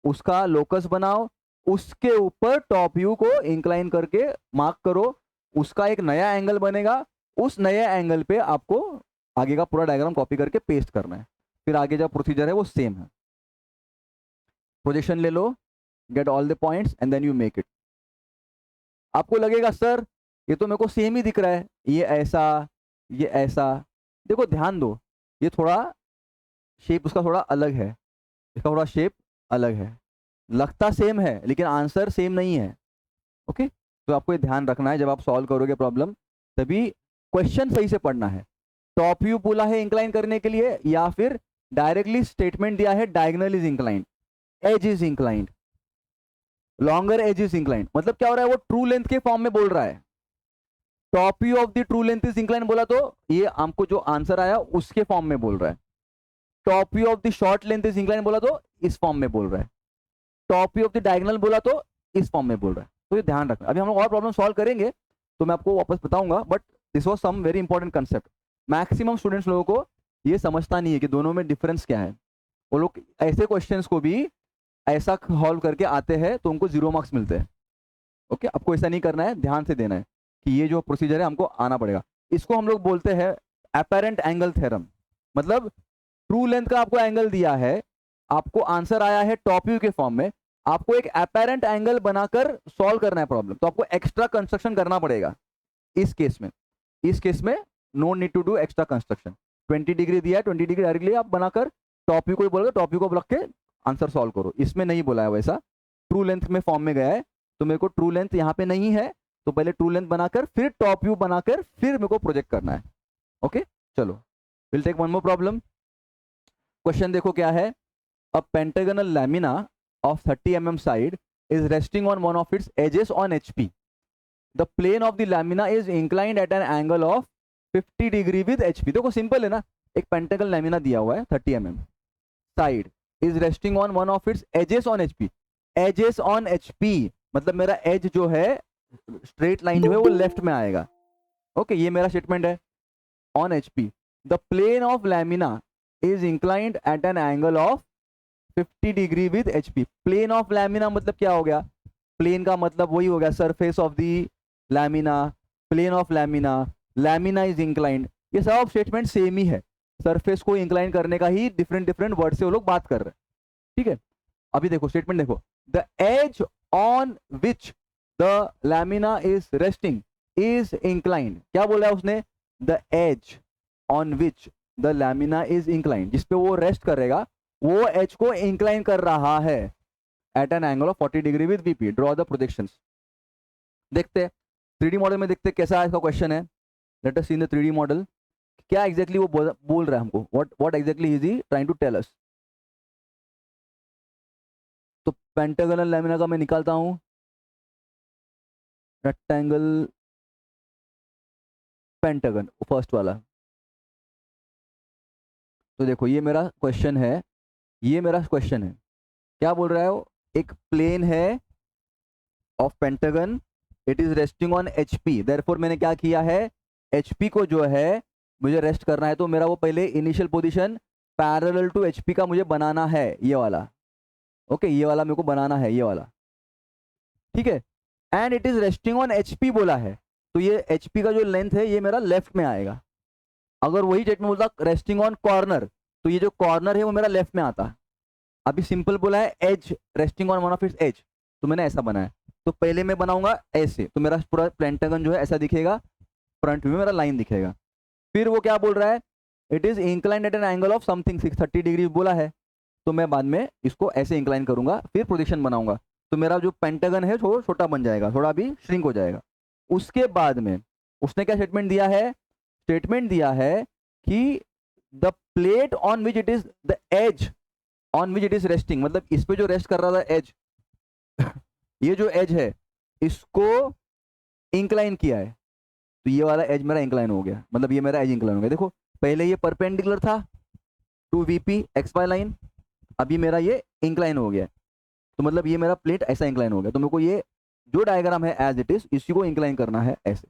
उसका लोकस बनाओ, उसके ऊपर टॉप व्यू को इंक्लाइन करके मार्क करो, उसका एक नया एंगल बनेगा, उस नए एंगल पे आपको आगे का पूरा डायग्राम कॉपी करके पेस्ट करना है। फिर आगे जो प्रोसीजर है वो सेम है। प्रोजेक्शन ले लो, get all the points and then you make it. आपको लगेगा सर ये तो मेरे को सेम ही दिख रहा है, ये ऐसा ये ऐसा। देखो ध्यान दो, ये थोड़ा शेप उसका थोड़ा अलग है, इसका थोड़ा शेप अलग है, लगता सेम है लेकिन आंसर सेम नहीं है। ओके, तो आपको ये ध्यान रखना है जब आप सॉल्व करोगे प्रॉब्लम, तभी क्वेश्चन सही से पढ़ना है। टॉप व्यू बोला है इंक्लाइन करने के लिए, या फिर डायरेक्टली स्टेटमेंट दिया है diagonal is inclined, edge is inclined, longer edge is inclined. मतलब क्या हो रहा है, वो ट्रू लेंथ के फॉर्म में बोल रहा है। Top view of the true length is inclined बोला तो ये हमको जो आंसर आया उसके फॉर्म में बोल रहा है। Top view of the short length is inclined बोला तो इस फॉर्म में बोल रहा है। Top view of the diagonal बोला तो इस फॉर्म में बोल रहा है। तो ये ध्यान रखना। अभी हम लोग और प्रॉब्लम सॉल्व करेंगे तो मैं आपको वापस बताऊंगा, but this was some very important concept. Maximum students लोगों को ये समझता नहीं है कि दोनों में डिफरेंस क्या है। वो लोग ऐसे क्वेश्चंस को भी ऐसा सॉल्व करके आते हैं तो उनको 0 मार्क्स मिलते हैं। ओके, आपको ऐसा नहीं करना है, ध्यान से देना है कि ये जो प्रोसीजर है हमको आना पड़ेगा। इसको हम लोग बोलते हैं अपैरेंट एंगल थ्योरम। मतलब ट्रू लेंथ का आपको एंगल दिया है, आपको आंसर आया है टॉप व्यू के फॉर्म में, आपको एक अपैरेंट एंगल बनाकर सॉल्व करना है प्रॉब्लम, तो आपको एक्स्ट्रा कंस्ट्रक्शन करना पड़ेगा। इस केस में no need to do extra construction. 20 degree दिया है, 20 डिग्री डायरेक्टली आप बनाकर टॉप व्यू को बोलोगे, टॉप व्यू को रख के आंसर सॉल्व करो। इसमें नहीं बोला है वैसा, ट्रू लेंथ में फॉर्म में गया है, तो मेरे को ट्रू लेंथ यहाँ पे नहीं है, तो पहले ट्रू लेंथ बनाकर फिर टॉप व्यू बनाकर फिर मेरे को प्रोजेक्ट करना है। ओके, चलो will take one more problem. Question देखो क्या है, a pentagonal lamina of 30 mm side is resting on one of its edges on HP. The plane of the lamina is inclined at an angle of 50 degree with HP. देखो simple है ना, एक pentagonal lamina दिया हुआ है 30 mm side is resting on one of its edges on HP. edges on HP मतलब मेरा as जो है स्ट्रेट लाइन जो है वो लेफ्ट में आएगा। ओके, ये मेरा स्टेटमेंट है on HP. The plane of lamina is inclined at an angle of 50 degree with HP. Plane of lamina मतलब क्या हो गया, प्लेन का मतलब वही हो गया surface of the lamina, plane of lamina, lamina is inclined. ये सब स्टेटमेंट सेम ही है, सरफेस को इंक्लाइन करने का ही डिफरेंट डिफरेंट वर्ड से वो लोग बात कर रहे हैं। ठीक है, अभी देखो स्टेटमेंट देखो, the edge on which the lamina is resting is inclined. क्या बोला है उसने, the edge on which the lamina is inclined, जिसपे वो रेस्ट करेगा वो एज को इंक्लाइन कर रहा है at an angle of 40 degree with VP। Draw the projections. देखते हैं 3D मॉडल में, देखते कैसा इसका क्वेश्चन है। Let us see in the 3D model, क्या एग्जैक्टली वो बोल रहा है हमको, what exactly is he trying to tell us. तो पेंटागोनल लैमिना का मैं निकालता हूं, रेक्टेंगल पेंटागन फर्स्ट वाला। तो देखो ये मेरा क्वेश्चन है, ये मेरा क्वेश्चन है, क्या बोल रहा है वो, एक प्लेन है of pentagon, it is resting on HP। Therefore मैंने क्या किया है, HP को जो है मुझे रेस्ट करना है, तो मेरा वो पहले initial position parallel to HP का मुझे बनाना है, ये वाला। ओके, ये वाला मेरे को बनाना है, ये वाला। ठीक है, and it is resting on HP बोला है, तो ये HP का जो लेंथ है ये मेरा लेफ्ट में आएगा। अगर वही स्टेटमेंट बोलता रेस्टिंग ऑन कॉर्नर, तो ये जो कॉर्नर है वो मेरा लेफ्ट में आता। अभी सिंपल बोला है edge resting on one of its edge, तो मैंने ऐसा बनाया। तो पहले मैं बनाऊंगा ऐसे, तो मेरा पूरा पेंटागन जो है ऐसा दिखेगा, फ्रंट व्यू में मेरा लाइन दिखेगा। फिर वो क्या बोल रहा है, it is inclined at an angle of something 630 degree बोला है, तो मैं बाद में इसको ऐसे इंक्लाइन करूंगा, फिर प्रोजेक्शन बनाऊंगा, तो मेरा जो पेंटागन है थोड़ा छोटा बन जाएगा, थोड़ा भी श्रिंक हो जाएगा। उसके बाद में उसने क्या स्टेटमेंट दिया है, स्टेटमेंट दिया है कि the plate on which it is the edge on which it is resting, मतलब इस पे जो रेस्ट कर रहा था एज ये जो एज है इसको इंक्लाइन किया है, तो ये वाला एज मेरा इंक्लाइन हो गया, मतलब ये मेरा एज इंक्लाइन हो गया। देखो पहले ये परपेंडिकुलर था to VP X Y line, अभी मेरा ये इंक्लाइन हो गया, तो मतलब ये मेरा प्लेट ऐसा इंक्लाइन हो गया, तो मेरे को ये जो डायग्राम है एज इट इज इसी को इंक्लाइन करना है ऐसे,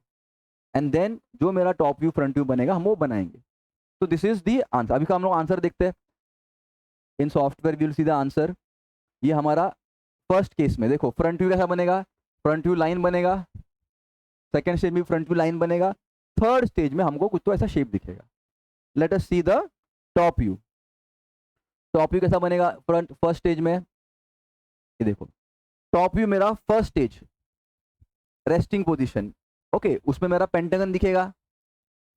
एंड देन जो मेरा टॉप व्यू फ्रंट व्यू बनेगा हम वो बनाएंगे। तो दिस इज दी आंसर। अभी का हम लोग आंसर देखते हैं in software, we will see the answer. ये हमारा फर्स्ट केस में देखो फ्रंट व्यू कैसा बनेगा, फ्रंट व्यू लाइन बनेगा, सेकेंड स्टेज में फ्रंट व्यू लाइन बनेगा, थर्ड स्टेज में हमको कुछ तो ऐसा शेप दिखेगा। Late us see the top view. Top view कैसा बनेगा फ्रंट फर्स्ट स्टेज में, ये देखो टॉप व्यू मेरा first stage resting position, okay, उसमें मेरा पेंटागन दिखेगा,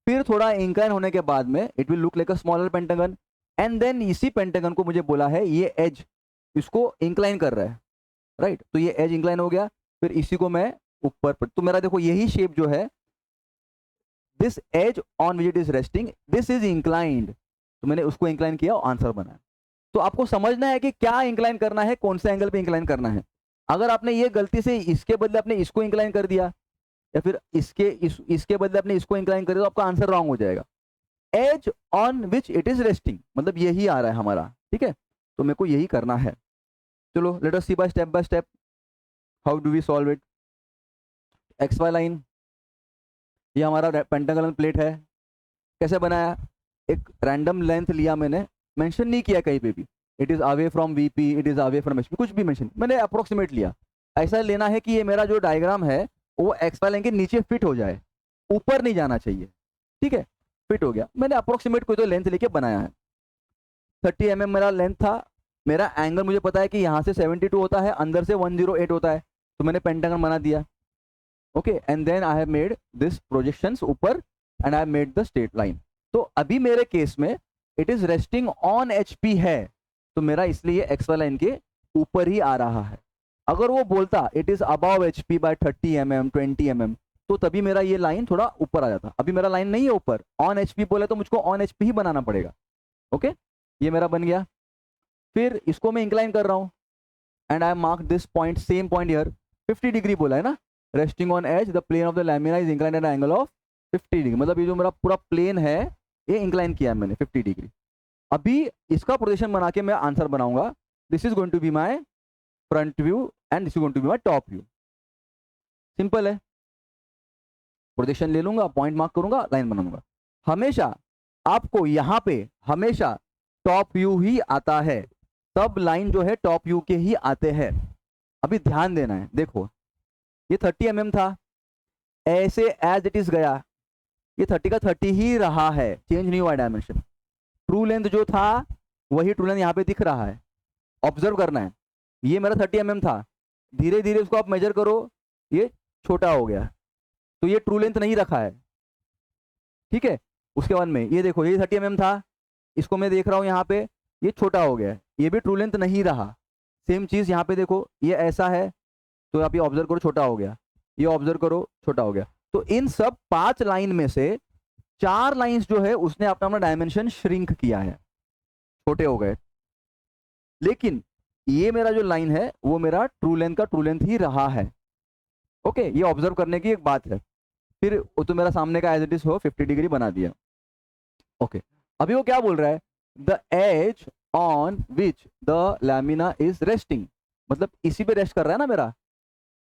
फिर थोड़ा इंक्लाइन होने के बाद में it will look like a smaller pentagon, and then इसी पेंटागन को मुझे बोला है ये एज इसको इंक्लाइन कर रहा है, राइट, तो ये एज इंक्लाइन हो गया, फिर इसी को मैं ऊपर पर, तो मेरा देखो यही शेप जो है this edge on which it is resting this is inclined, तो मैंने उसको इंक्लाइन किया और आंसर बनाया। तो आपको समझना है कि क्या इंक्लाइन करना है, कौन से एंगल पे इंक्लाइन करना है। अगर आपने ये गलती से इसके बदले आपने इसको इंक्लाइन कर दिया या फिर इसके बदले आपने इसको इंक्लाइन कर दिया तो आपका आंसर रॉन्ग हो जाएगा। Edge on which it is resting मतलब यही आ रहा है हमारा, ठीक है, तो मेरे को यही करना है। चलो let us see by step how do we solve it. X Y line, ये हमारा पेंटागन प्लेट है, कैसे बनाया, एक रैंडम लेंथ लिया मैंने, मेंशन नहीं किया कहीं पे भी it is away from VP, it is away from HP, कुछ भी मेंशन, मैंने अप्रोक्सीमेट लिया। ऐसा लेना है कि ये मेरा जो डायग्राम है वो एक्स वाई लाइन के नीचे फिट हो जाए, ऊपर नहीं जाना चाहिए, ठीक है, फिट हो गया। मैंने अप्रोक्सीमेट कोई तो लेंथ लेके बनाया है। 30 mm मेरा लेंथ था, मेरा एंगल मुझे पता है कि यहाँ से 72 होता है, अंदर से 108 होता है, तो मैंने पेंटागन बना दिया, okay, and then I have made this projections ऊपर and I have made the straight line. तो अभी मेरे केस में it is resting on HP है, तो मेरा इसलिए एक्स वाई लाइन के ऊपर ही आ रहा है। अगर वो बोलता it is above HP by 30 mm 20 mm तो तभी मेरा ये लाइन थोड़ा ऊपर आ जाता। अभी मेरा लाइन नहीं है ऊपर, ऑन एचपी बोले तो मुझको ऑन एचपी ही बनाना पड़ेगा, ओके, ये मेरा बन गया। फिर इसको मैं इंक्लाइन कर रहा हूँ and I mark this point, same point here, 50 degree बोला है ना, resting on edge the plane of the lamina is inclined at angle of 50 degree, मतलब ये जो मेरा पूरा प्लेन है ये इंक्लाइन किया है मैंने 50 डिग्री। अभी इसका प्रोजेक्शन बना के मैं आंसर बनाऊंगा, this is going to be my front view and this is going to be my top view. Simple है, प्रोजेक्शन ले लूंगा, पॉइंट मार्क करूंगा, लाइन बनाऊंगा। हमेशा आपको यहाँ पे हमेशा टॉप व्यू ही आता है, सब लाइन जो है टॉप व्यू के ही आते हैं। अभी ध्यान देना है, देखो ये 30 mm था, ऐसे एज इट इज गया, ये 30 का 30 ही रहा है, चेंज नहीं हुआ डायमेंशन। ट्रू लेंथ जो था वही ट्रू लेंथ यहाँ पे दिख रहा है, ऑब्जर्व करना है। ये मेरा 30 mm था, धीरे धीरे उसको आप मेजर करो, ये छोटा हो गया, तो ये ट्रू लेंथ नहीं रखा है, ठीक है। उसके बाद में ये देखो ये 30 mm था, इसको मैं देख रहा हूँ यहाँ पे ये छोटा हो गया, ये भी ट्रू लेंथ नहीं रहा। सेम चीज यहाँ पे देखो, ये ऐसा है तो आप ये ऑब्जर्व करो छोटा हो गया, ये ऑब्जर्व करो छोटा हो गया। तो इन सब 5 लाइन में से 4 लाइंस जो है उसने अपना अपना डायमेंशन श्रिंक किया है, छोटे हो गए। लेकिन ये मेरा जो लाइन है वो मेरा ट्रू लेंथ ही रहा है, ओके, ये ऑब्जर्व करने की एक बात है। फिर वो तो मेरा सामने का एज इट इज हो 50 डिग्री बना दिया, ओके। अभी वो क्या बोल रहा है, the edge on which the lamina is resting, मतलब इसी पे रेस्ट कर रहा है ना मेरा,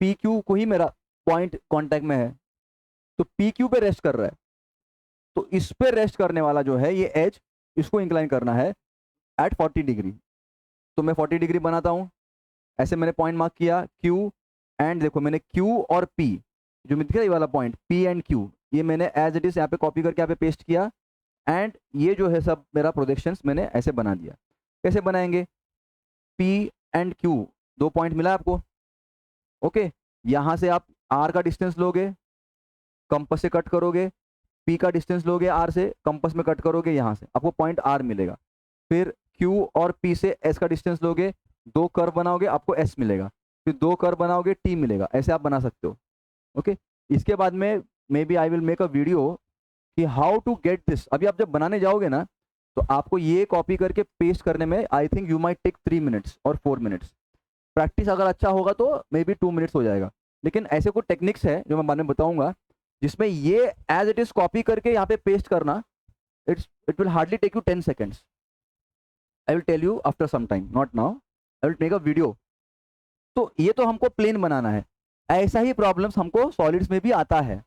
पी क्यू को ही मेरा पॉइंट कांटेक्ट में है, तो पी क्यू पे रेस्ट कर रहा है, तो इस पे रेस्ट करने वाला जो है ये एज, इसको इंक्लाइन करना है एट 40 डिग्री। तो मैं 40 डिग्री बनाता हूँ, ऐसे मैंने पॉइंट मार्क किया क्यू, एंड देखो मैंने क्यू और पी जो दिख रहा है ये वाला पॉइंट पी एंड क्यू, ये मैंने एज इट इज यहाँ पे कॉपी करके यहाँ पे पेस्ट किया, एंड ये जो है सब मेरा प्रोजेक्शंस मैंने ऐसे बना दिया। कैसे बनाएंगे, पी एंड क्यू 2 पॉइंट मिला आपको, ओके, यहाँ से आप आर का डिस्टेंस लोगे, कंपास से कट करोगे, पी का डिस्टेंस लोगे आर से, कंपास में कट करोगे, यहाँ से आपको पॉइंट आर मिलेगा। फिर क्यू और पी से एस का डिस्टेंस लोगे, 2 कर्व बनाओगे आपको एस मिलेगा, फिर 2 कर्व बनाओगे टी मिलेगा, ऐसे आप बना सकते हो, ओके। इसके बाद में maybe I will make a video कि हाउ टू गेट दिस। अभी आप जब बनाने जाओगे ना तो आपको ये कॉपी करके पेस्ट करने में I think you might take 3 minutes और 4 मिनट्स। प्रैक्टिस अगर अच्छा होगा तो मे बी 2 मिनट्स हो जाएगा। लेकिन ऐसे कुछ टेक्निक्स है जो मैं बाद में बताऊंगा जिसमें ये एज इट इज कॉपी करके यहाँ पे पेस्ट करना it will hardly take you 10 seconds. I will tell you after some time, not now. I will make a video. तो ये तो हमको प्लेन बनाना है, ऐसा ही प्रॉब्लम्स हमको सॉलिड्स में भी आता है,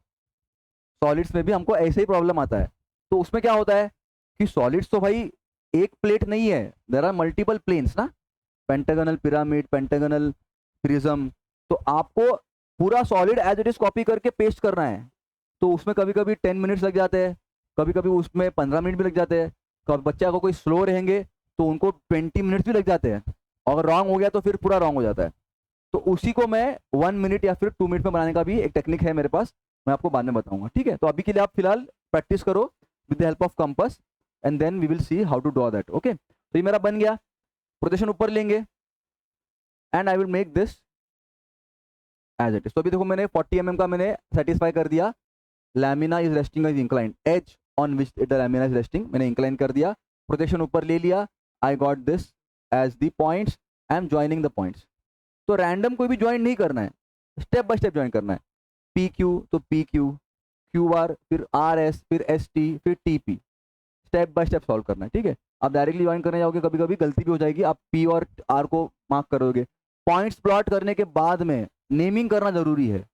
सॉलिड्स में भी हमको ऐसे ही प्रॉब्लम आता है। तो उसमें क्या होता है कि सॉलिड्स तो भाई एक प्लेट नहीं है, देयर आर मल्टीपल प्लेन्स ना, पेंटागनल पिरामिड, पेंटागनल प्रिज्म। तो आपको पूरा solid as it is copy करके पेस्ट करना है, तो उसमें कभी कभी 10 मिनट्स लग जाते हैं, कभी कभी उसमें 15 मिनट भी लग जाते हैं, कभी बच्चा को कोई स्लो रहेंगे तो उनको 20 मिनट्स भी लग जाते हैं, अगर रॉन्ग हो गया तो फिर पूरा रॉन्ग हो जाता है। तो उसी को मैं 1 मिनट या फिर 2 मिनट में बनाने का भी एक टेक्निक है मेरे पास, मैं आपको बाद में बताऊंगा, ठीक है। तो अभी के लिए आप फिलहाल प्रैक्टिस करो with the help of compass and then we will see how to draw that. Okay, तो ये मेरा बन गया, प्रोजेक्शन ऊपर लेंगे and I will make this as it is. तो अभी देखो मैंने 40 mm का मैंने सेटिस्फाई कर दिया, lamina is resting is inclined, edge on which the lamina is resting मैंने इंक्लाइन कर दिया, प्रोजेक्शन ऊपर ले लिया, I got this as the points, I am joining the points. तो रैंडम कोई भी ज्वाइन नहीं करना है, स्टेप बाय स्टेप ज्वाइन करना है। पी क्यू तो पी क्यू, क्यू आर, फिर आर एस, फिर एस टी, फिर T P, step by step solve करना है, ठीक है। आप डायरेक्टली ज्वाइन करने जाओगे कभी कभी गलती भी हो जाएगी, आप पी और आर को मार्क करोगे। पॉइंट्स प्लॉट करने के बाद में नेमिंग करना जरूरी है,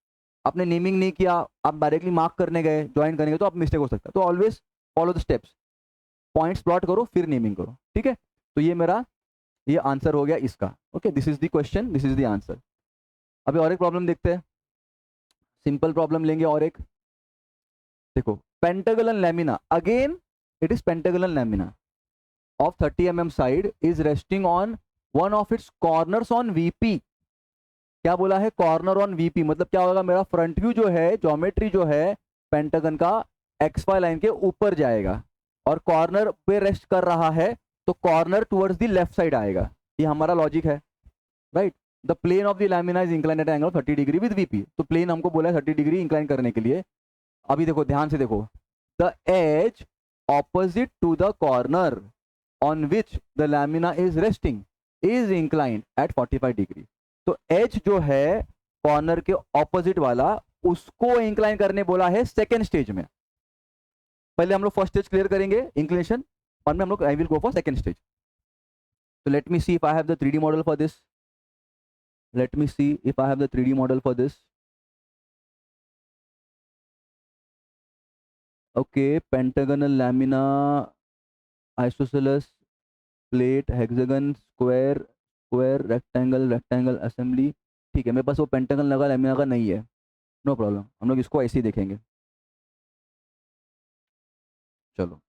आपने नेमिंग नहीं किया, आप डायरेक्टली मार्क करने गए, ज्वाइन करने गए, तो आप मिस्टेक हो सकता है। तो always follow the steps, points plot करो फिर नेमिंग करो, ठीक है। तो ये मेरा ये आंसर हो गया इसका। Okay, this is the question, this is the answer. अभी और एक प्रॉब्लम देखते हैं, सिंपल प्रॉब्लम लेंगे और एक। देखो pentagonal lamina, again it is pentagonal lamina of 30 mm side is resting on one of its corners on VP. क्या बोला है, कॉर्नर ऑन वीपी, मतलब क्या होगा, मेरा फ्रंट व्यू जो है, ज्योमेट्री जो है पेंटागन का, XY लाइन के ऊपर जाएगा और कॉर्नर पे रेस्ट कर रहा है, तो corner towards the left side आएगा। ये हमारा लॉजिक है, right. The plane of the lamina is inclined at angle 30 degree with VP. तो प्लेन हमको बोला है 30 डिग्री इंक्लाइन करने के लिए। अभी देखो ध्यान से देखो, the edge opposite to the corner on which the lamina is resting is inclined at 45 degree. तो एज जो है कॉर्नर के ऑपोजिट वाला, उसको इंक्लाइन करने बोला है सेकेंड स्टेज में। पहले हम लोग फर्स्ट स्टेज क्लियर करेंगे इंक्लिनेशन, और में हम लोग I will go for second stage. तो let me see if I have the 3D model for this, let me see if I have the 3D model for this. Okay, pentagonal lamina, isosceles, plate, hexagon, square, square, rectangle, rectangle assembly। ठीक है, मेरे पास वो pentagon लगा lamina का नहीं है, no problem, हम लोग इसको ऐसे ही देखेंगे। चलो,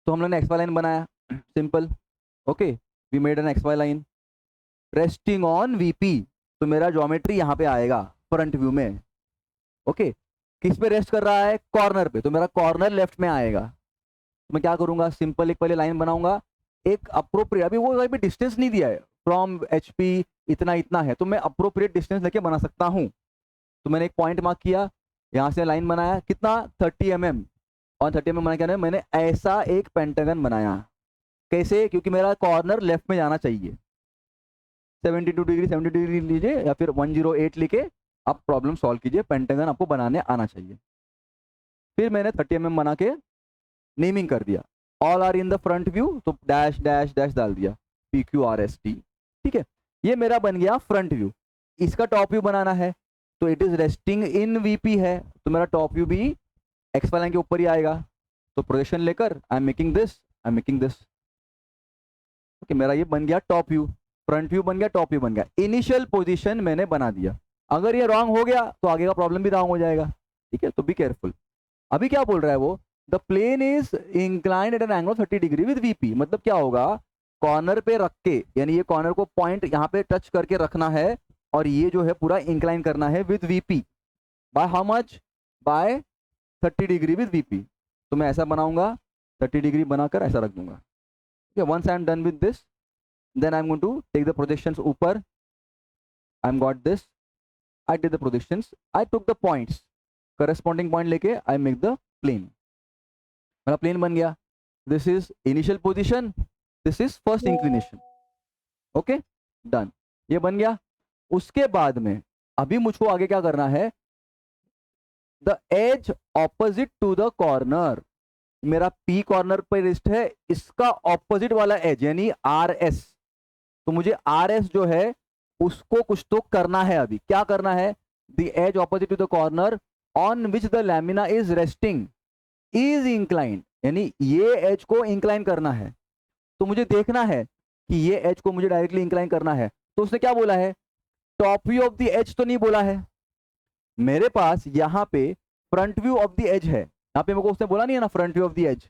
तो हम लोग ने XY लाइन बनाया, simple. Okay, we made an XY line resting on VP. तो मेरा ज्योमेट्री यहाँ पे आएगा फ्रंट व्यू में। ओके, किस पे रेस्ट कर रहा है, कॉर्नर पे, तो मेरा कॉर्नर लेफ्ट में आएगा। तो मैं क्या करूंगा, सिंपल एक पहले लाइन बनाऊंगा, एक अप्रोप्रिएट, अभी वो कहीं पे डिस्टेंस नहीं दिया है, फ्रॉम HP इतना इतना है, तो मैं अप्रोप्रिएट डिस्टेंस लेके बना सकता हूँ। तो मैंने एक पॉइंट मार्क किया, यहाँ से लाइन बनाया, कितना 30 mm, और 30 mm बनाया क्या, मैंने ऐसा एक पेंटागन बनाया। कैसे, क्योंकि मेरा कॉर्नर लेफ्ट में जाना चाहिए। 72 डिग्री 70 डिग्री लीजिए या फिर 108 लिखे, आप प्रॉब्लम सॉल्व कीजिए, पेंटागन आपको बनाने आना चाहिए। फिर मैंने 30 mm बना के नेमिंग कर दिया, all are in the front view, तो डैश डैश डैश डाल दिया, PQRST, ठीक है। ये मेरा बन गया फ्रंट व्यू। इसका टॉप व्यू बनाना है, तो it is resting in VP है, तो मेरा टॉप व्यू भी XY लाइन के ऊपर ही आएगा। तो प्रोजेक्शन लेकर I am making this, I am making this. Okay, मेरा ये बन गया टॉप व्यू, फ्रंट व्यू बन गया, टॉप व्यू बन गया। इनिशियल पोजीशन मैंने बना दिया, अगर ये रॉन्ग हो गया तो आगे का प्रॉब्लम भी रॉन्ग हो जाएगा, ठीक है। तो बी केयरफुल। अभी क्या बोल रहा है वो, the plane is inclined at an angle 30 degree with VP, मतलब क्या होगा, कॉर्नर पे रख के, यानी ये कॉर्नर को पॉइंट यहाँ पे टच करके रखना है, और ये जो है पूरा इंक्लाइन करना है with VP by how much, by 30 degree with VP। तो मैं ऐसा बनाऊंगा, 30 डिग्री बनाकर ऐसा रख दूंगा। Once I am done with this, then I am going to take the projections upper. I am got this. I did the projections. I took the points. Corresponding point लेके I make the plane. मेरा plane बन गया. This is initial position. This is first inclination. Okay? Done. ये बन गया. उसके बाद में अभी मुझको आगे क्या करना है, the edge opposite to the corner, मेरा पी कॉर्नर पर रेस्ट है, इसका ऑपोजिट वाला एज यानी आर एस, तो मुझे आर एस जो है उसको कुछ तो करना है। अभी क्या करना है, the edge opposite to the corner on which the lamina is resting is inclined, यानी ये एज को इंक्लाइन करना है। तो मुझे देखना है कि ये एज को मुझे डायरेक्टली इंक्लाइन करना है। तो उसने क्या बोला है, top view of the edge तो नहीं बोला है, मेरे पास यहाँ पे front view of the edge है। यहाँ पे मेरे को उसने बोला नहीं है ना front view of the edge,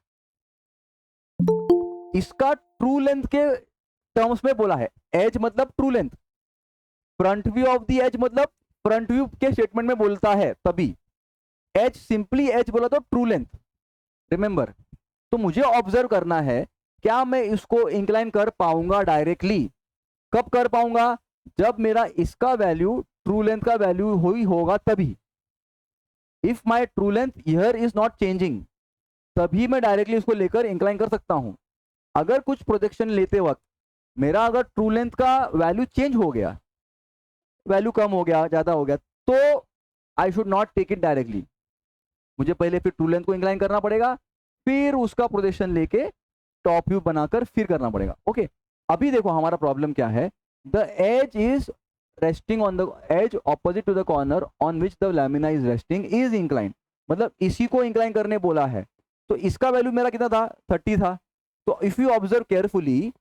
इसका ट्रू लेंथ के टर्म्स में बोला है। एज मतलब true length, front view of the edge मतलब फ्रंट व्यू के स्टेटमेंट में बोलता है तभी। एज सिंपली एज बोला तो ट्रू लेंथ, रिमेंबर। तो मुझे ऑब्जर्व करना है क्या मैं इसको इंक्लाइन कर पाऊंगा डायरेक्टली। कब कर पाऊंगा, जब मेरा इसका वैल्यू ट्रू लेंथ का वैल्यू हुई होगा तभी। If my true length here is not changing, तभी मैं डायरेक्टली इसको लेकर इंक्लाइन कर सकता हूं। अगर कुछ प्रोजेक्शन लेते वक्त मेरा अगर ट्रू लेंथ का वैल्यू चेंज हो गया, वैल्यू कम हो गया, ज्यादा हो गया, तो I should not take it directly. मुझे पहले फिर ट्रू लेंथ को इंक्लाइन करना पड़ेगा, फिर उसका प्रोजेक्शन लेके टॉप व्यू बनाकर फिर करना पड़ेगा। ओके, अभी देखो हमारा प्रॉब्लम क्या है, the edge is resting on the edge opposite to the corner on which the lamina is resting is incline, मतलब इसी को इंक्लाइन करने बोला है। तो इसका वैल्यू मेरा कितना था, 30 था। तो if you observe carefully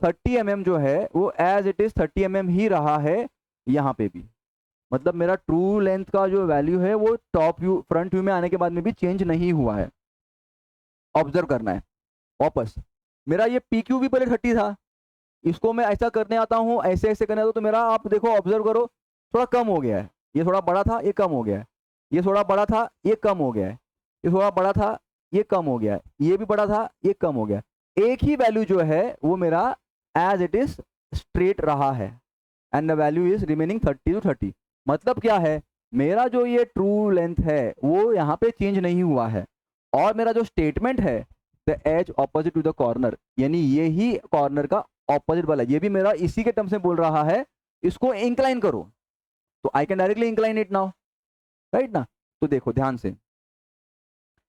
30 mm जो है वो एज इट इज 30 mm ही रहा है यहाँ पे भी, मतलब मेरा ट्रू लेंथ का जो वैल्यू है वो टॉप व्यू फ्रंट व्यू में आने के बाद में भी चेंज नहीं हुआ है। ऑब्जर्व करना है वापस, मेरा ये पी क्यू भी पहले 30 था, इसको मैं ऐसा करने आता हूँ, ऐसे ऐसे करने आता हूँ, तो मेरा आप देखो ऑब्जर्व करो थोड़ा कम हो गया है। ये थोड़ा बड़ा था, ये कम हो गया है, ये थोड़ा बड़ा था, ये कम हो गया है, ये थोड़ा बड़ा था, ये कम हो गया है, ये भी बड़ा था, ये कम हो गया। एक ही वैल्यू जो है वो मेरा एज इट इज स्ट्रेट रहा है and the value is remaining 30 to 30। मतलब क्या है, मेरा जो ये ट्रू लेंथ है वो यहाँ पे चेंज नहीं हुआ है, और मेरा जो स्टेटमेंट है the edge opposite to the corner, यानी ये ही कॉर्नर का ऑपोजिट वाला, ये भी मेरा इसी के टर्म से बोल रहा है इसको इंक्लाइन करो, तो I can directly incline it now, right ना। तो देखो ध्यान से,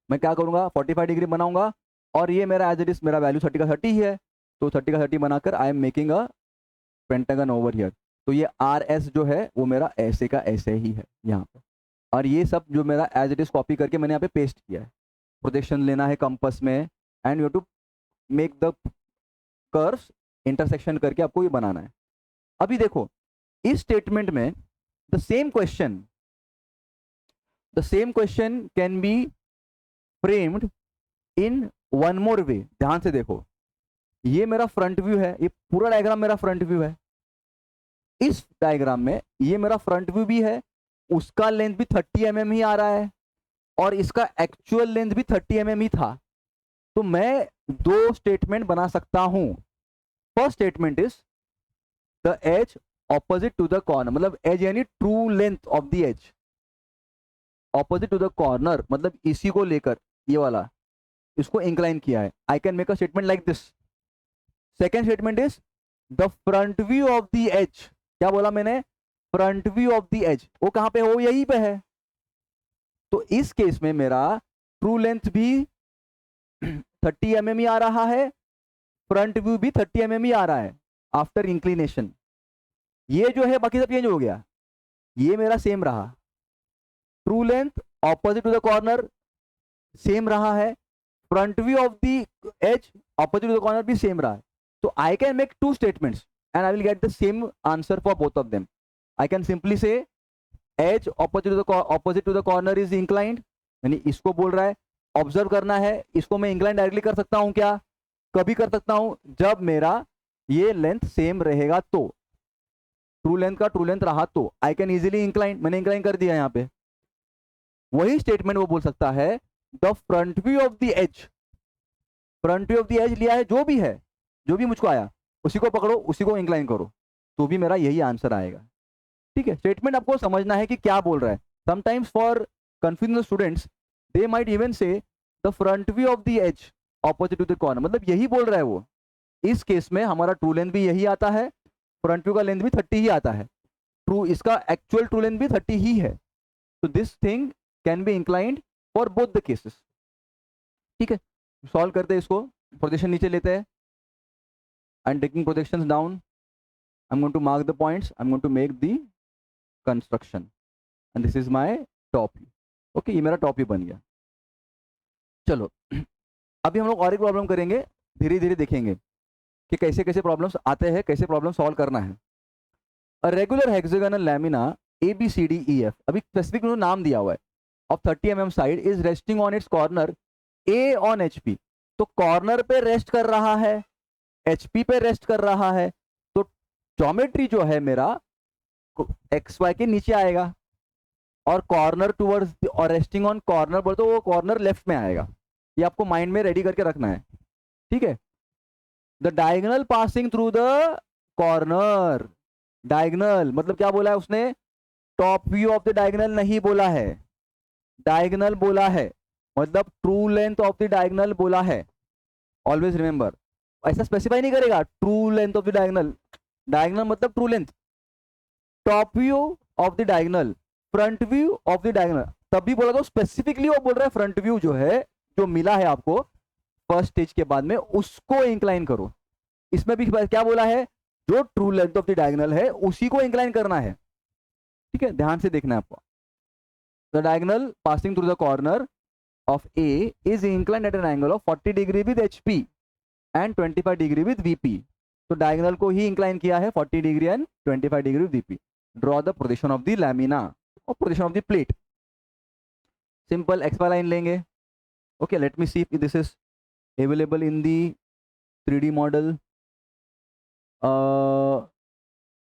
मैं क्या करूंगा, 45 डिग्री बनाऊंगा, और ये मेरा एज इट इज मेरा वैल्यू 30 का 30 ही है, तो 30 का 30 बनाकर आई am making a pentagon over here. तो ये आर एस जो है वो मेरा ऐसे का ऐसे ही है यहाँ पे, और ये सब जो मेरा एज इट इज कॉपी करके मैंने यहाँ पे पेस्ट किया है। प्रोजेक्शन लेना है कंपास में, and you to make the curves intersection करके आपको ये बनाना है। अभी देखो इस स्टेटमेंट में the same question can be framed in one more way. ध्यान से देखो, ये मेरा फ्रंट व्यू है, ये पूरा डायग्राम मेरा फ्रंट व्यू है। इस डायग्राम में ये मेरा फ्रंट व्यू भी है, उसका लेंथ भी 30 mm ही आ रहा है, और इसका एक्चुअल लेंथ भी 30 mm ही था। तो मैं दो स्टेटमेंट बना सकता हूं। First statement is the edge opposite to the corner, मतलब एज यानी true length of the edge opposite to the corner, मतलब इसी को लेकर ये वाला इसको इंक्लाइन किया है। I can make a statement like this. Second statement is the front view of the edge, क्या बोला मैंने, front view of the edge, वो कहां पे हो, यहीं पे है। तो इस केस में मेरा ट्रू लेंथ भी 30 mm ही आ रहा है, फ्रंट व्यू भी 30 mm ही आ रहा है आफ्टर इंक्लिनेशन। ये जो है बाकी सब चेंज हो गया, ये मेरा सेम रहा, true length opposite to the corner same रहा है, front view of the edge opposite to the corner भी सेम रहा है। तो I can make two statements and I will get the same answer for both of them. I can simply say edge opposite to the corner is inclined, यानी इसको बोल रहा है, observe करना है, इसको मैं इंक्लाइन डायरेक्टली कर सकता हूं क्या, कभी कर सकता हूं जब मेरा ये लेंथ सेम रहेगा, तो ट्रू लेंथ का ट्रू लेंथ रहा तो आई कैन इजीली इंक्लाइन, मैंने इंक्लाइन कर दिया यहाँ पे। वही स्टेटमेंट वो बोल सकता है the front view of the edge, front view of the edge लिया है, जो भी है, जो भी मुझको आया उसी को पकड़ो, उसी को इंक्लाइन करो, तो भी मेरा यही आंसर आएगा। ठीक है, स्टेटमेंट आपको समझना है कि क्या बोल रहा है। Sometimes for confusing the students they might even say the front view of the edge opposite to the corner, मतलब यही बोल रहा है वो। इस केस में हमारा ट्रू लेंथ भी यही आता है, फ्रंट व्यू का लेंथ भी 30 ही आता है, ट्रू इसका एक्चुअल ट्रू लेंथ भी 30 ही है। तो this thing can be inclined for both the cases. ठीक है, सॉल्व करते हैं इसको, प्रोजेक्शन नीचे लेते हैं and taking projections down, I am going to mark the points, I am going to make the construction and this is my top view. Okay, ये मेरा टॉप व्यू बन गया। चलो अभी हम लोग और एक प्रॉब्लम करेंगे, धीरे धीरे देखेंगे कि कैसे कैसे प्रॉब्लम्स आते हैं, कैसे प्रॉब्लम सॉल्व करना है। A regular hexagonal lamina ABCDEF, अभी स्पेसिफिक नाम दिया हुआ है, of 30 mm side is resting on it's corner A on HP। तो कॉर्नर पे रेस्ट कर रहा है, HP पे रेस्ट कर रहा है, तो ज्योमेट्री जो है मेरा XY के नीचे आएगा और कॉर्नर टूवर्ड्स और रेस्टिंग ऑन कॉर्नर पर, तो वो कॉर्नर लेफ्ट में आएगा। ये आपको माइंड में रेडी करके रखना है, ठीक है। The diagonal passing through the corner, diagonal मतलब क्या बोला है उसने, top view of the diagonal नहीं बोला है, डायगोनल बोला है, मतलब true length of the diagonal बोला है। ऑलवेज रिमेंबर, ऐसा स्पेसिफाई नहीं करेगा true length of the diagonal, diagonal मतलब true length, top view of the diagonal, front view of the diagonal, तब भी बोला तो स्पेसिफिकली वो बोल रहा है फ्रंट व्यू जो है, जो मिला है आपको फर्स्ट स्टेज के बाद में, उसको इंक्लाइन करो। इसमें भी क्या बोला है, जो true length of the diagonal है उसी को इंक्लाइन करना है, ठीक है, ध्यान से देखना है आपको। The diagonal passing through the corner of A is inclined at an angle of 40 degree with HP and 25 degree with VP। तो डायगोनल को ही इंक्लाइन किया है 40 degree and 25 degree with VP। Draw the projection of the lamina और projection of the plate. Simple XY line लेंगे। Okay, let me see if this is available in the 3D model.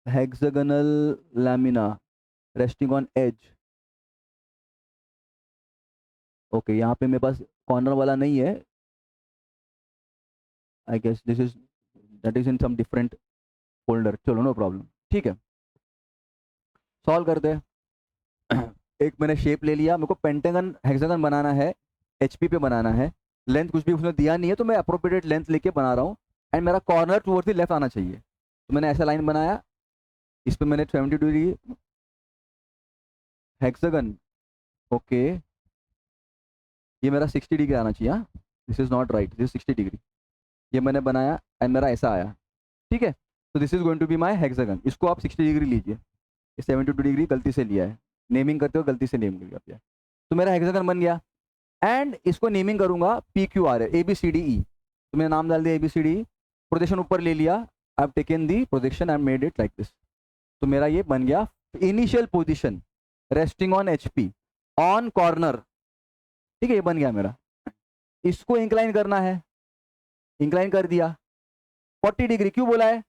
hexagonal lamina resting on edge। Okay, यहाँ पे मेरे पास corner वाला नहीं है, I guess this is that is in some different folder. चलो no problem, ठीक है, सॉल्व करते हैं। एक मैंने शेप ले लिया, मेरे को पेंटागन हेक्सागन बनाना है, HP पे बनाना है, लेंथ कुछ भी उसने दिया नहीं है, तो मैं अप्रोप्रिएट लेंथ लेके बना रहा हूँ एंड मेरा कॉर्नर टुवर्ड्स द लेफ्ट आना चाहिए। तो मैंने ऐसा लाइन बनाया, इस पे मैंने 70 डिग्री हेक्सागन, ओके, ये मेरा 60 डिग्री आना चाहिए, this is not right, this 60 degree, ये मैंने बनाया एंड मेरा ऐसा आया, ठीक है। तो this is going to be my hexagon, इसको आप 60 डिग्री लीजिए, 72 डिग्री गलती से लिया है, नेमिंग करते हो गलती से नेम कर दिया, तो मेरा हेक्सागन बन गया। एंड इसको नेमिंग करूंगा PQR ABCDE, तो मैंने नाम डाल दिया ABCDE, प्रोजेक्शन ऊपर ले लिया, I have taken the projection, I made it like this. तो मेरा ये बन गया initial position resting on HP on corner, ठीक है, ये बन गया मेरा। इसको इंक्लाइन करना है, इंक्लाइन कर दिया 40 डिग्री, क्यों बोला है,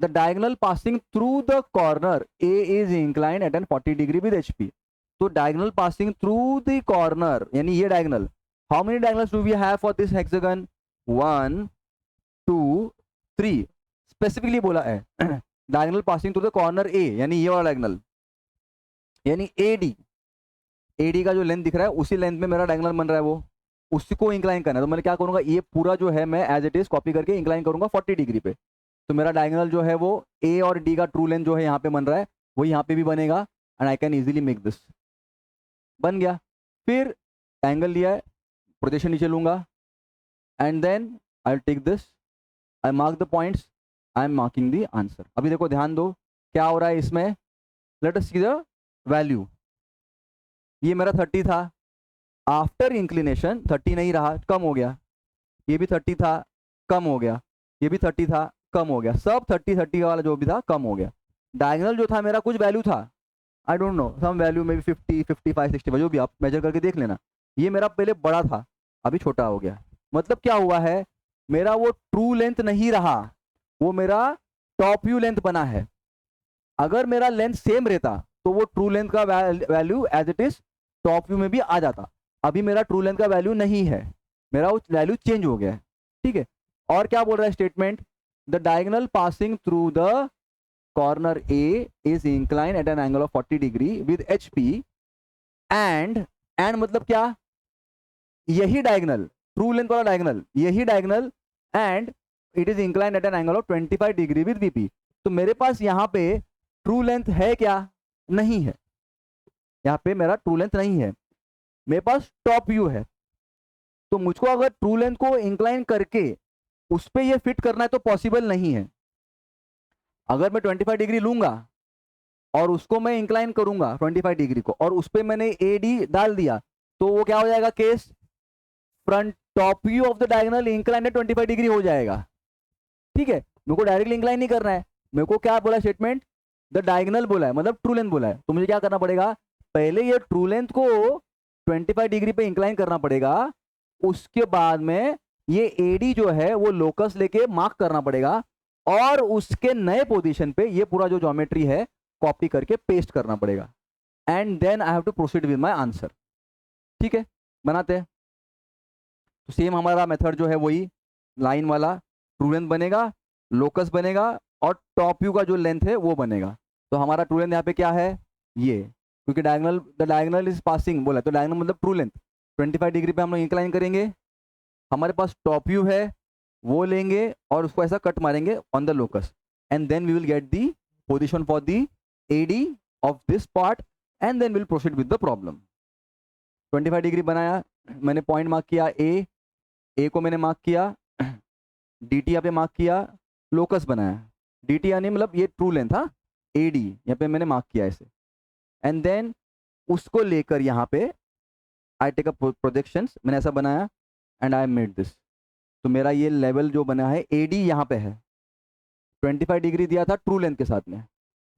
the diagonal passing through the corner A is inclined at an 40 degree with HP। तो diagonal passing through the corner, यानी ये diagonal, how many diagonals do we have for this hexagon, 1 2 3, specifically बोला है diagonal passing through the corner A, यानी ये वाला diagonal, यानी AD का जो लेंथ दिख रहा है उसी लेंथ में मेरा डायगोनल बन रहा है, वो उसी को इंक्लाइन करना है। तो मैंने क्या करूंगा, ये पूरा जो है मैं एज इट इज कॉपी करके इंक्लाइन करूंगा 40 डिग्री पे, तो मेरा डायगोनल जो है वो A और D का ट्रू लेंथ जो है यहाँ पे बन रहा है, वो यहाँ पे भी बनेगा and I can easily make this, बन गया। फिर एंगल लिया है, प्रोजेक्शन नीचे लूंगा and then I take this, I mark the points, I am marking the answer. अभी देखो ध्यान दो क्या हो रहा है इसमें, let us see the value. ये मेरा 30 था, आफ्टर इंक्लिनेशन 30 नहीं रहा, कम हो गया, ये भी 30 था, कम हो गया, ये भी 30 था, कम हो गया, सब 30 वाला जो भी था कम हो गया। डायगोनल जो था मेरा कुछ वैल्यू था, I don't know, some value में भी 50 55 60, जो भी आप मेजर करके देख लेना। ये मेरा पहले बड़ा था, अभी छोटा हो गया, मतलब क्या हुआ है, मेरा वो ट्रू लेंथ नहीं रहा, वो मेरा टॉप व्यू लेंथ बना है। अगर मेरा लेंथ सेम रहता तो वो ट्रू लेंथ का value as it is top view में भी आ जाता। अभी मेरा ट्रू लेंथ का वैल्यू नहीं है, मेरा वो वैल्यू चेंज हो गया है, ठीक है। और क्या बोल रहा है statement, the diagonal passing through the corner A is incline at an angle of 40 degree with HP and मतलब क्या, यही डायगोनल, ट्रू लेंथ वाला डायगोनल, यही diagonal and it is incline at an angle of 25 degree with VP। तो मेरे पास यहाँ पे ट्रू लेंथ है क्या, नहीं है, यहाँ पे मेरा ट्रू लेंथ नहीं है, मेरे पास टॉप व्यू है। तो मुझको अगर ट्रू लेंथ को इंक्लाइन करके उस पर ये फिट करना है तो पॉसिबल नहीं है। अगर मैं 25 डिग्री लूंगा और उसको मैं इंक्लाइन करूंगा 25 डिग्री को, और उस पर मैंने ए डी डाल दिया, तो वो क्या हो जाएगा case, front top view of the diagonal incline 25 degree हो जाएगा। ठीक है, मेरे को डायरेक्टली इंक्लाइन नहीं करना है, मेरे को क्या बोला स्टेटमेंट, द डायगोनल बोला है, मतलब ट्रू लेंथ बोला है। तो मुझे क्या करना पड़ेगा, पहले ये ट्रू लेंथ को 25 डिग्री पे इंक्लाइन करना पड़ेगा, उसके बाद में ये एडी जो है वो लोकस लेके मार्क करना पड़ेगा, और उसके नए पोजीशन पे ये पूरा जो ज्योमेट्री है कॉपी करके पेस्ट करना पड़ेगा, and then I have to proceed with my answer. ठीक है, बनाते हैं। तो सेम हमारा मेथड जो है वही, लाइन वाला ट्रू लेंथ बनेगा, लोकस बनेगा, और टॉप व्यू का जो लेंथ है वो बनेगा। तो हमारा ट्रू लेंथ यहाँ पे क्या है, ये, क्योंकि diagonal, the diagonal is passing बोला, तो डायगोनल मतलब ट्रू लेंथ 25 डिग्री पे हम लोग इंक्लाइन करेंगे, हमारे पास टॉप व्यू है वो लेंगे और उसको ऐसा कट मारेंगे on the locus, and then we will get the position for the AD of this part, and then will proceed with the problem. 25 degree बनाया, मैंने पॉइंट मार्क किया ए को मैंने मार्क किया, डी टी यहाँ पे मार्क किया, लोकस बनाया, डी टी यानी मतलब ये ट्रू लेंथ था, ए डी यहाँ पे मैंने मार्क किया ऐसे, एंड देन उसको लेकर यहाँ पे आई टेक अ प्रोजेक्शंस, मैंने ऐसा बनाया, एंड आई मेड दिस। तो मेरा ये लेवल जो बना है ए डी यहाँ पे है, 25 डिग्री दिया था ट्रू लेंथ के साथ में,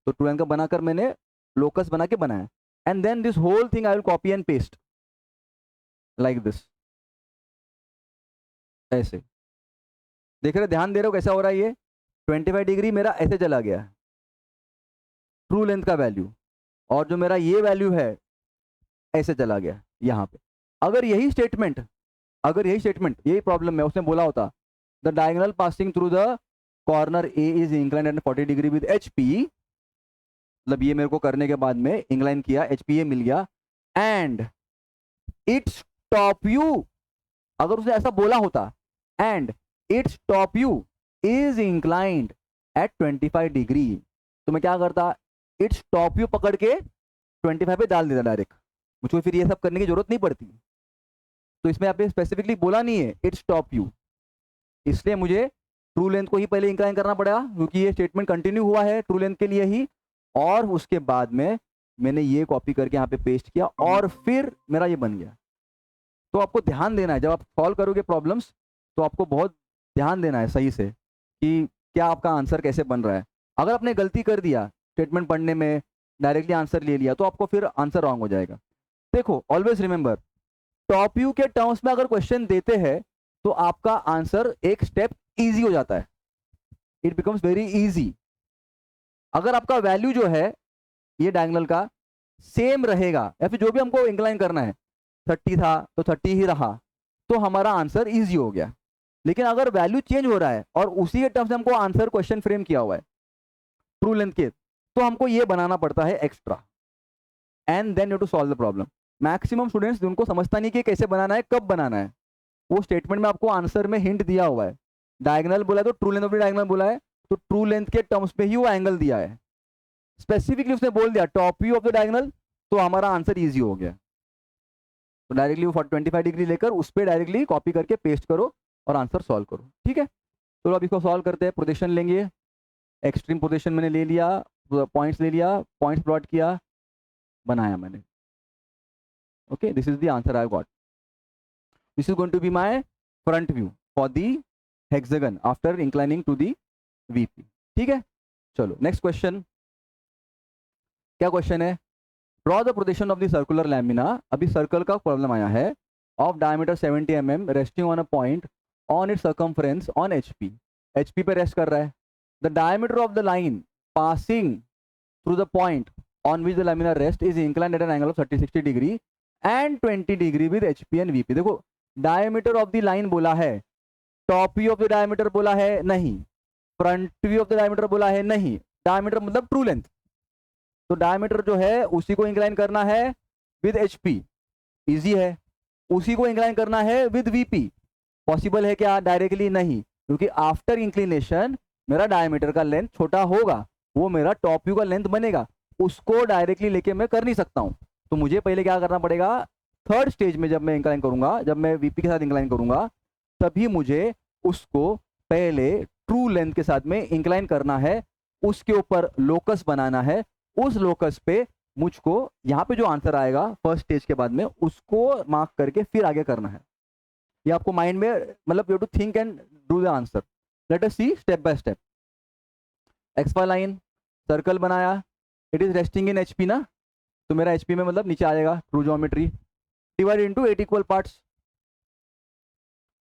तो ट्रू लेंथ का बनाकर मैंने लोकस बना के बनाया, and then this whole thing I will copy and paste like this, ऐसे। देख रहे, ध्यान दे रहे हो कैसा हो रहा है ये, 25 डिग्री मेरा ऐसे चला गया ट्रू लेंथ का वैल्यू, और जो मेरा ये वैल्यू है ऐसे चला गया यहाँ पे। अगर यही स्टेटमेंट यही प्रॉब्लम है, उसने बोला होता the diagonal passing through the corner A is inclined eight 40 degree with H P, मतलब ये मेरे को करने के बाद में इंक्लाइन किया, एच पी ए मिल गया, एंड इट्स टॉप व्यू, अगर उसने ऐसा बोला होता, and its top view is inclined eight 25 degree, तो मैं क्या करता, इट्स टॉप व्यू पकड़ के 25 पे डाल देता डायरेक्ट, मुझको फिर ये सब करने की जरूरत नहीं पड़ती। तो इसमें आप स्पेसिफिकली बोला नहीं है इट्स टॉप व्यू, इसलिए मुझे ट्रू लेंथ को ही पहले इंक्लाइन करना पड़ेगा, क्योंकि ये स्टेटमेंट कंटिन्यू हुआ है ट्रू लेंथ के लिए ही, और उसके बाद में मैंने ये कॉपी करके यहाँ पे पेस्ट किया, और फिर मेरा ये बन गया। तो आपको ध्यान देना है जब आप सॉल्व करोगे प्रॉब्लम्स, तो आपको बहुत ध्यान देना है सही से कि क्या आपका आंसर कैसे बन रहा है। अगर आपने गलती कर दिया स्टेटमेंट पढ़ने में, डायरेक्टली आंसर ले लिया, तो आपको फिर आंसर रॉन्ग हो जाएगा। देखो, ऑलवेज रिमेंबर, टॉप व्यू के टर्म्स में अगर क्वेश्चन देते हैं तो आपका आंसर एक स्टेप इजी हो जाता है, इट बिकम्स वेरी इजी। अगर आपका वैल्यू जो है ये डायगोनल का सेम रहेगा, या फिर जो भी हमको इंक्लाइन करना है 30 था तो 30 ही रहा, तो हमारा आंसर इजी हो गया। लेकिन अगर वैल्यू चेंज हो रहा है और उसी के टर्म्स से हमको आंसर क्वेश्चन फ्रेम किया हुआ है ट्रू लेंथ के, तो हमको ये बनाना पड़ता है extra, and then you to solve the problem. Maximum students उनको समझता नहीं कि कैसे बनाना है, कब बनाना है, वो स्टेटमेंट में आपको आंसर में हिंट दिया हुआ है, डायगोनल बोला है तो true length of the diagonal बोला है, तो ट्रू लेंथ के टर्म्स पे ही वो एंगल दिया है, स्पेसिफिकली उसने बोल दिया top view of the diagonal, तो हमारा आंसर इजी हो गया। तो डायरेक्टली वो 25 डिग्री लेकर उस पर डायरेक्टली कॉपी करके पेस्ट करो और आंसर सॉल्व करो। ठीक है, तो अब इसको सॉल्व करते हैं। पोजीशन लेंगे, एक्सट्रीम पोजीशन मैंने ले लिया, पॉइंट्स ले लिया, पॉइंट्स प्लॉट किया, बनाया मैंने। Okay, this is the answer I got. This is going to be my front view for the hexagon after inclining to the VP. ठीक है, चलो नेक्स्ट क्वेश्चन। क्या क्वेश्चन है, draw the projection of the circular lamina. अभी circle का problem आया है, of diameter 70 mm resting on a point on its circumference on HP. HP पे रेस्ट कर रहा है। The diameter of the line passing through the point on which the lamina rest is inclined at an angle of 30-60 degree and 20 degree with HP and VP. देखो, diameter of the line बोला है, top view of the diameter बोला है नहीं, front view of the diameter बोला है नहीं, diameter मतलब ट्रू लेंथ, तो डायमीटर जो है उसी को इंक्लाइन करना है विद एचपी, इजी है। उसी को इंक्लाइन करना है विद वीपी, पॉसिबल है क्या, डायरेक्टली नहीं, क्योंकि आफ्टर इंक्लिनेशन मेरा डायमीटर का लेंथ छोटा होगा, वो मेरा टॉप व्यू का लेंथ बनेगा, उसको डायरेक्टली लेके मैं कर नहीं सकता हूं। तो मुझे पहले क्या करना पड़ेगा, थर्ड स्टेज में जब मैं इंक्लाइन करूंगा, जब मैं वीपी के साथ इंक्लाइन करूंगा, तभी मुझे उसको पहले ट्रू लेंथ के साथ में इंक्लाइन करना है, उसके ऊपर लोकस बनाना है, उस लोकस पे मुझको यहाँ पे जो आंसर आएगा फर्स्ट स्टेज के बाद में उसको मार्क करके फिर आगे करना है। ये आपको माइंड में, मतलब you to think and do the answer. Let us see step by step. XY line circle बनाया, it is resting in HP ना, तो मेरा एचपी में मतलब नीचे आ जाएगा true geometry, divide into 8 equal parts,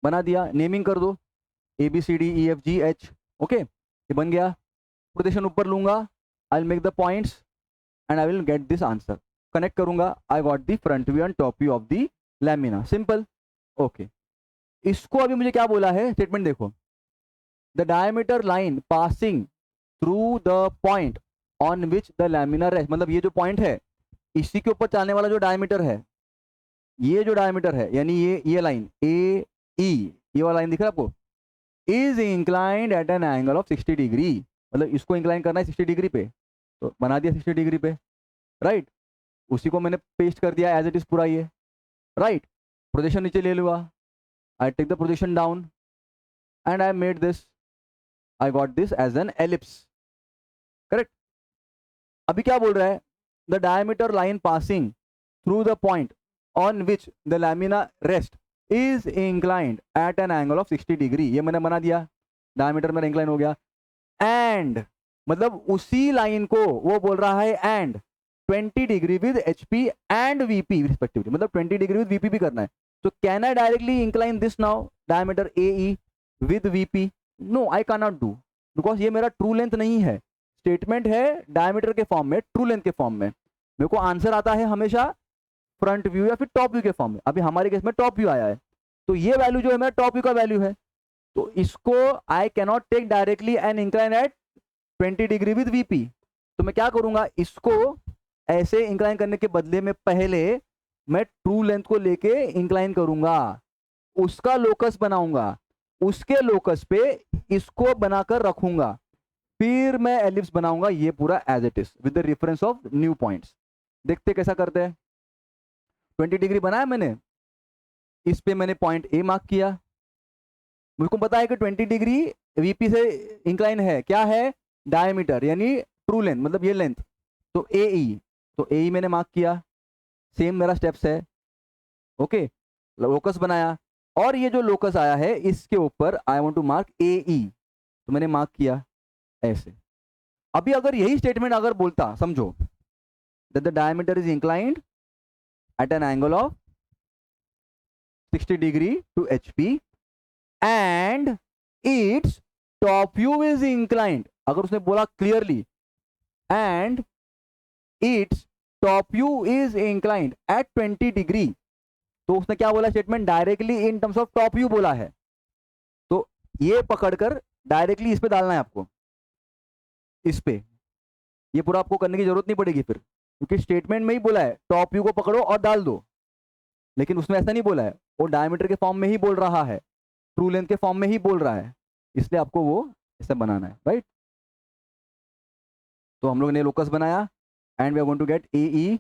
बना दिया। नेमिंग कर दो A B C D E F G H, okay, ये बन गया। प्रोटेक्शन ऊपर लूंगा, I will make the points and I will get this answer. Connect करूंगा, आई got the front view and top view of the lamina, simple, okay. इसको अभी मुझे क्या बोला है, स्टेटमेंट देखो, the diameter line passing through the point on which the lamina rest, मतलब ये जो पॉइंट है इसी के ऊपर चलने वाला जो डायमीटर है, ये जो डायमीटर है यानी ये लाइन ए ई, ये वाला लाइन दिख रहा है आपको, is inclined at an angle of 60 degree, मतलब इसको इंक्लाइन करना है 60 डिग्री पे, तो बना दिया 60 डिग्री पे, राइट। उसी को मैंने पेस्ट कर दिया एज इट इज पूरा ये, राइट। प्रोजेक्शन नीचे ले लूँगा, I take the projection down and I made this, I got this as an ellipse, correct. अभी क्या बोल रहा है, the diameter line passing through the point on which the lamina rest is inclined at an angle of 60 degree, ये मैंने बना दिया, diameter मेरा इंक्लाइन हो गया। एंड मतलब उसी लाइन को वो बोल रहा है and 20 degree with HP and VP respectively, मतलब 20 डिग्री विद वीपी भी करना है। तो can I directly incline this now diameter A E with VP? No, I can not do, because ये मेरा ट्रू लेंथ नहीं है, स्टेटमेंट है डायमीटर के फॉर्म में, ट्रू लेंथ के फॉर्म में। मेरे को आंसर आता है हमेशा फ्रंट व्यू या फिर टॉप व्यू के फॉर्म में, अभी हमारे केस में टॉप व्यू आया है, तो ये वैल्यू जो है मेरा टॉप व्यू का वैल्यू है, तो इसको I cannot take directly and incline at 20 degree with VP. तो मैं क्या करूंगा, इसको ऐसे इंक्लाइन करने के बदले में पहले मैं ट्रू लेंथ को लेके इंक्लाइन करूंगा, उसका लोकस बनाऊंगा, उसके लोकस पे इसको बनाकर रखूंगा, फिर मैं एलिप्स बनाऊंगा, ये पूरा as it is with the reference of new points. देखते कैसा करते हैं। 20 डिग्री बनाया मैंने, इस पे मैंने पॉइंट ए मार्क किया, मुझको पता है कि 20 डिग्री वीपी से इंक्लाइन है, क्या है, डायमीटर यानी ट्रू लेंथ, मतलब ये लेंथ, तो ए ई, तो ए ई मैंने मार्क किया, सेम मेरा स्टेप्स है, ओके। लोकस बनाया, और ये जो लोकस आया है इसके ऊपर आई वांट टू मार्क ए ई, तो मैंने मार्क किया ऐसे। अभी अगर यही स्टेटमेंट अगर बोलता, समझो that the diameter is inclined at an angle of 60 degree to HP and its top view is inclined, अगर उसने बोला clearly and its top view is inclined at 20 degree, तो उसने क्या बोला statement, directly in terms of top view बोला है, तो ये पकड़कर डायरेक्टली इस पे डालना है आपको, इस पे, ये पूरा आपको करने की जरूरत नहीं पड़ेगी फिर, क्योंकि स्टेटमेंट में ही बोला है टॉप व्यू को पकड़ो और डाल दो, लेकिन उसमें ऐसा नहीं बोला है, वो डायमीटर के फॉर्म में ही बोल रहा है, ट्रू लेंथ के फॉर्म में ही बोल रहा है, इसलिए आपको वो ऐसा बनाना है, राइट। तो हम लोग ने लोकस बनाया and we are going to get A E